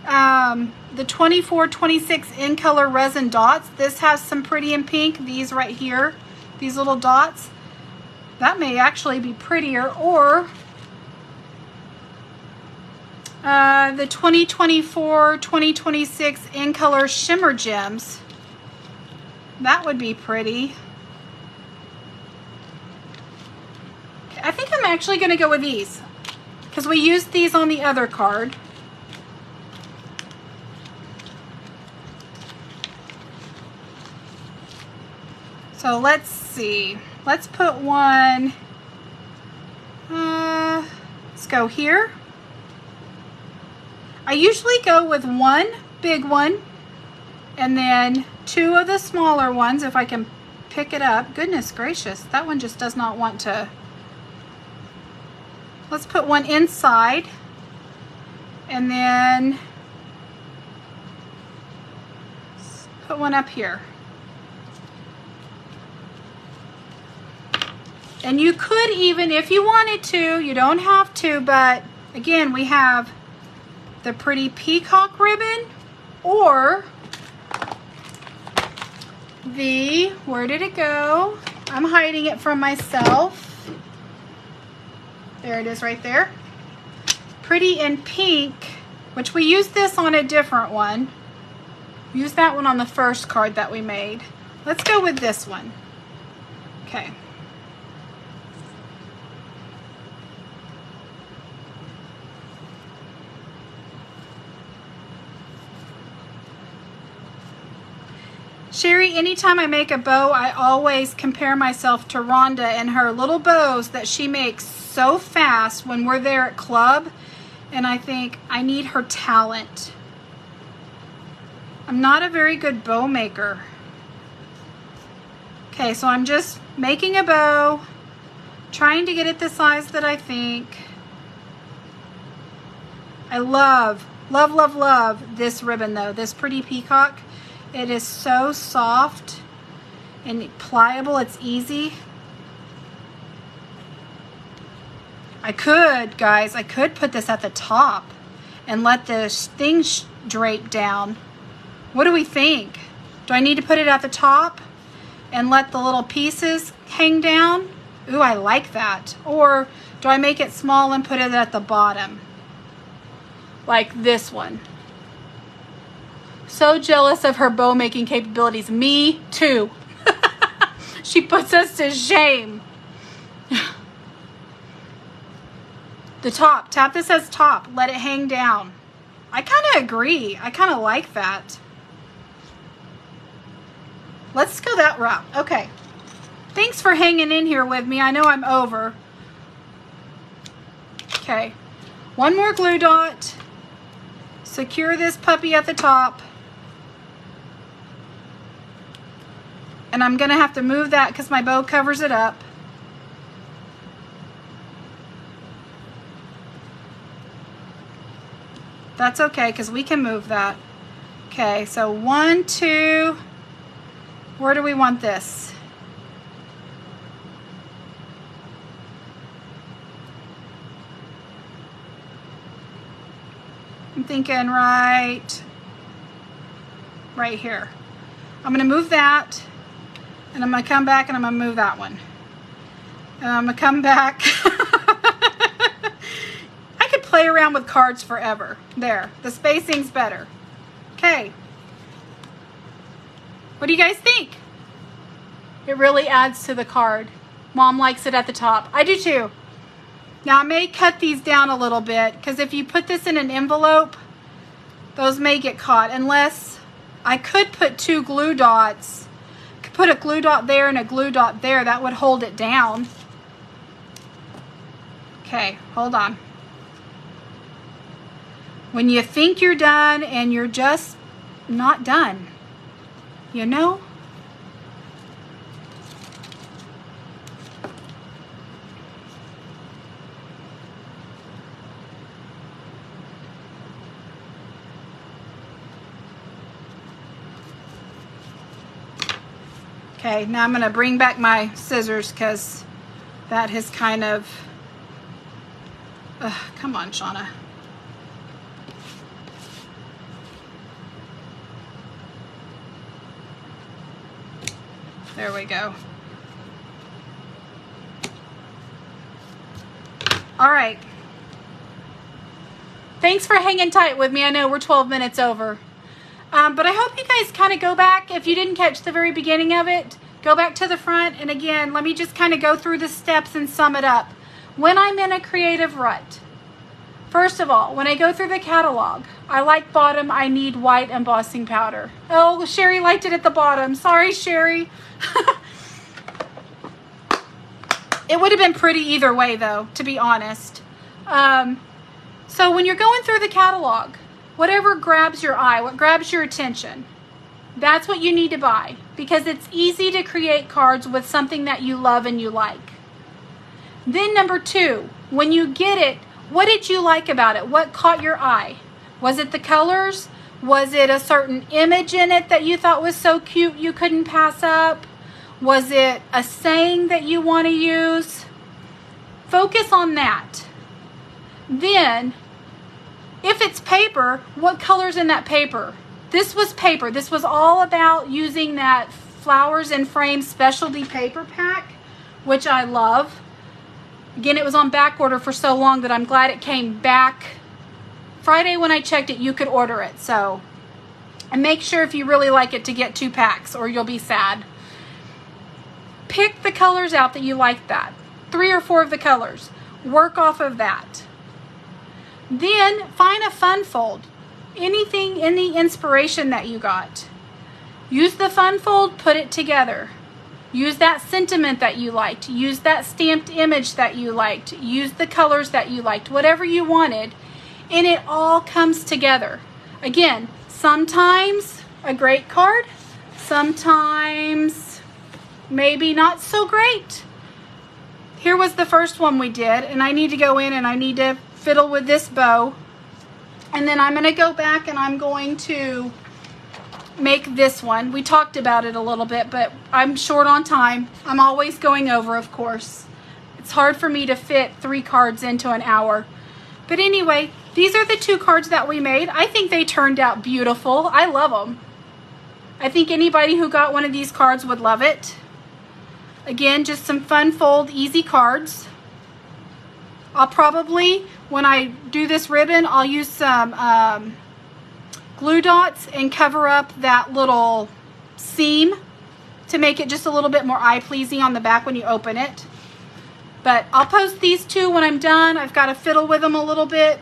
the 24-26 in color resin dots. This has some pretty in pink. These right here, these little dots. That may actually be prettier, or the 2024-2026 in color shimmer gems. That would be pretty. Okay, I think I'm actually going to go with these because we used these on the other card. So let's see. Let's put one. Let's go here. I usually go with one big one and then 2 of the smaller ones if I can pick it up. Goodness gracious, that one just does not want to. Let's put one inside and then put one up here. And you could even, if you wanted to, you don't have to, but again, we have the pretty peacock ribbon or the, where did it go? I'm hiding it from myself. There it is right there. Pretty in pink, which we used this on a different one. We used that one on the first card that we made. Let's go with this one. Okay. Sherry, anytime I make a bow, I always compare myself to Rhonda and her little bows that she makes so fast when we're there at club, and I think I need her talent. I'm not a very good bow maker. Okay, so I'm just making a bow, trying to get it the size that I think. I love, love, love, love this ribbon though. This pretty peacock. It is so soft and pliable. It's easy. I could, guys, I could put this at the top and let this thing drape down. What do we think? Do I need to put it at the top and let the little pieces hang down? Ooh, I like that. Or do I make it small and put it at the bottom? Like this one. So jealous of her bow making capabilities. Me too. She puts us to shame. The top, tap this as top, let it hang down. I kind of agree. I kind of like that. Let's go that route. Okay. Thanks for hanging in here with me. I know I'm over. Okay. One more glue dot. Secure this puppy at the top. And I'm going to have to move that because my bow covers it up. That's okay because we can move that. Okay, so 1, 2, where do we want this? I'm thinking right here. I'm gonna move that and I'm gonna come back and I'm gonna move that one. And I'm gonna come back. Play around with cards forever. There, the spacing's better. Okay. What do you guys think? It really adds to the card. Mom likes it at the top. I do too. Now I may cut these down a little bit because if you put this in an envelope, those may get caught unless I could put 2 glue dots. Could put a glue dot there and a glue dot there. That would hold it down. Okay, hold on. When you think you're done and you're just not done, you know? Okay, now I'm going to bring back my scissors because that has kind of, come on, Shauna. There we go. All right. Thanks for hanging tight with me. I know we're 12 minutes over. But I hope you guys kind of go back. If you didn't catch the very beginning of it, go back to the front. And again, let me just kind of go through the steps and sum it up. When I'm in a creative rut, first of all, when I go through the catalog, I like bottom, I need white embossing powder. Oh, Sherry liked it at the bottom. Sorry, Sherry. It would have been pretty either way, though, to be honest. So when you're going through the catalog, whatever grabs your eye, what grabs your attention, that's what you need to buy because it's easy to create cards with something that you love and you like. Then number 2, when you get it, what did you like about it? What caught your eye? Was it the colors? Was it a certain image in it that you thought was so cute you couldn't pass up? Was it a saying that you want to use? Focus on that. Then, if it's paper, what color's in that paper? This was paper. This was all about using that Flowers and Frames specialty paper pack, which I love. Again, it was on back order for so long that I'm glad it came back. Friday when I checked it, you could order it. So, and make sure if you really like it to get 2 packs or you'll be sad. Pick the colors out that you like that. 3 or 4 of the colors. Work off of that. Then find a fun fold. Anything, any inspiration that you got. Use the fun fold, put it together. Use that sentiment that you liked. Use that stamped image that you liked. Use the colors that you liked. Whatever you wanted. And it all comes together. Again, sometimes a great card. Sometimes maybe not so great. Here was the first one we did, and I need to go in and I need to fiddle with this bow. And then I'm going to go back and I'm going to make this one. We talked about it a little bit, but I'm short on time. I'm always going over, of course. It's hard for me to fit 3 cards into an hour. But anyway, these are the 2 cards that we made. I think they turned out beautiful. I love them. I think anybody who got one of these cards would love it. Again, just some fun fold, easy cards. I'll probably, when I do this ribbon, I'll use some glue dots and cover up that little seam to make it just a little bit more eye-pleasing on the back when you open it. But I'll post these 2 when I'm done. I've got to fiddle with them a little bit.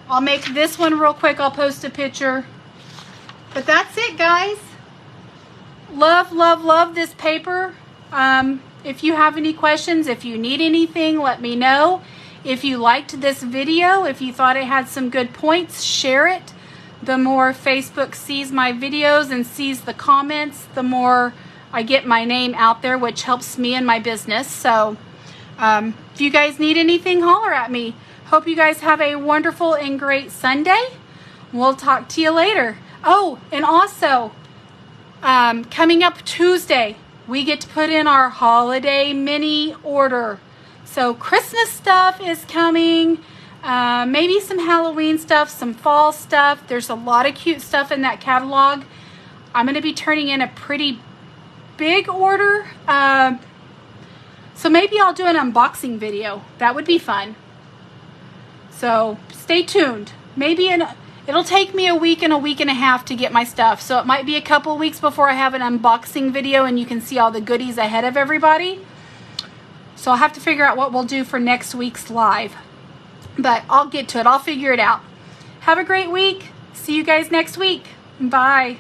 I'll make this one real quick. I'll post a picture. But that's it, guys. Love, love, love this paper. If you have any questions, if you need anything, let me know. If you liked this video, if you thought it had some good points, share it. The more Facebook sees my videos and sees the comments, the more I get my name out there, which helps me in my business. So if you guys need anything, holler at me. Hope you guys have a wonderful and great Sunday. We'll talk to you later. Oh, and also, coming up Tuesday, we get to put in our holiday mini order. So Christmas stuff is coming, maybe some Halloween stuff, some fall stuff. There's a lot of cute stuff in that catalog. I'm going to be turning in a pretty big order. So maybe I'll do an unboxing video. That would be fun. So stay tuned. Maybe it'll take me a week and a half to get my stuff. So it might be a couple weeks before I have an unboxing video and you can see all the goodies ahead of everybody. So I'll have to figure out what we'll do for next week's live. But I'll get to it. I'll figure it out. Have a great week. See you guys next week. Bye.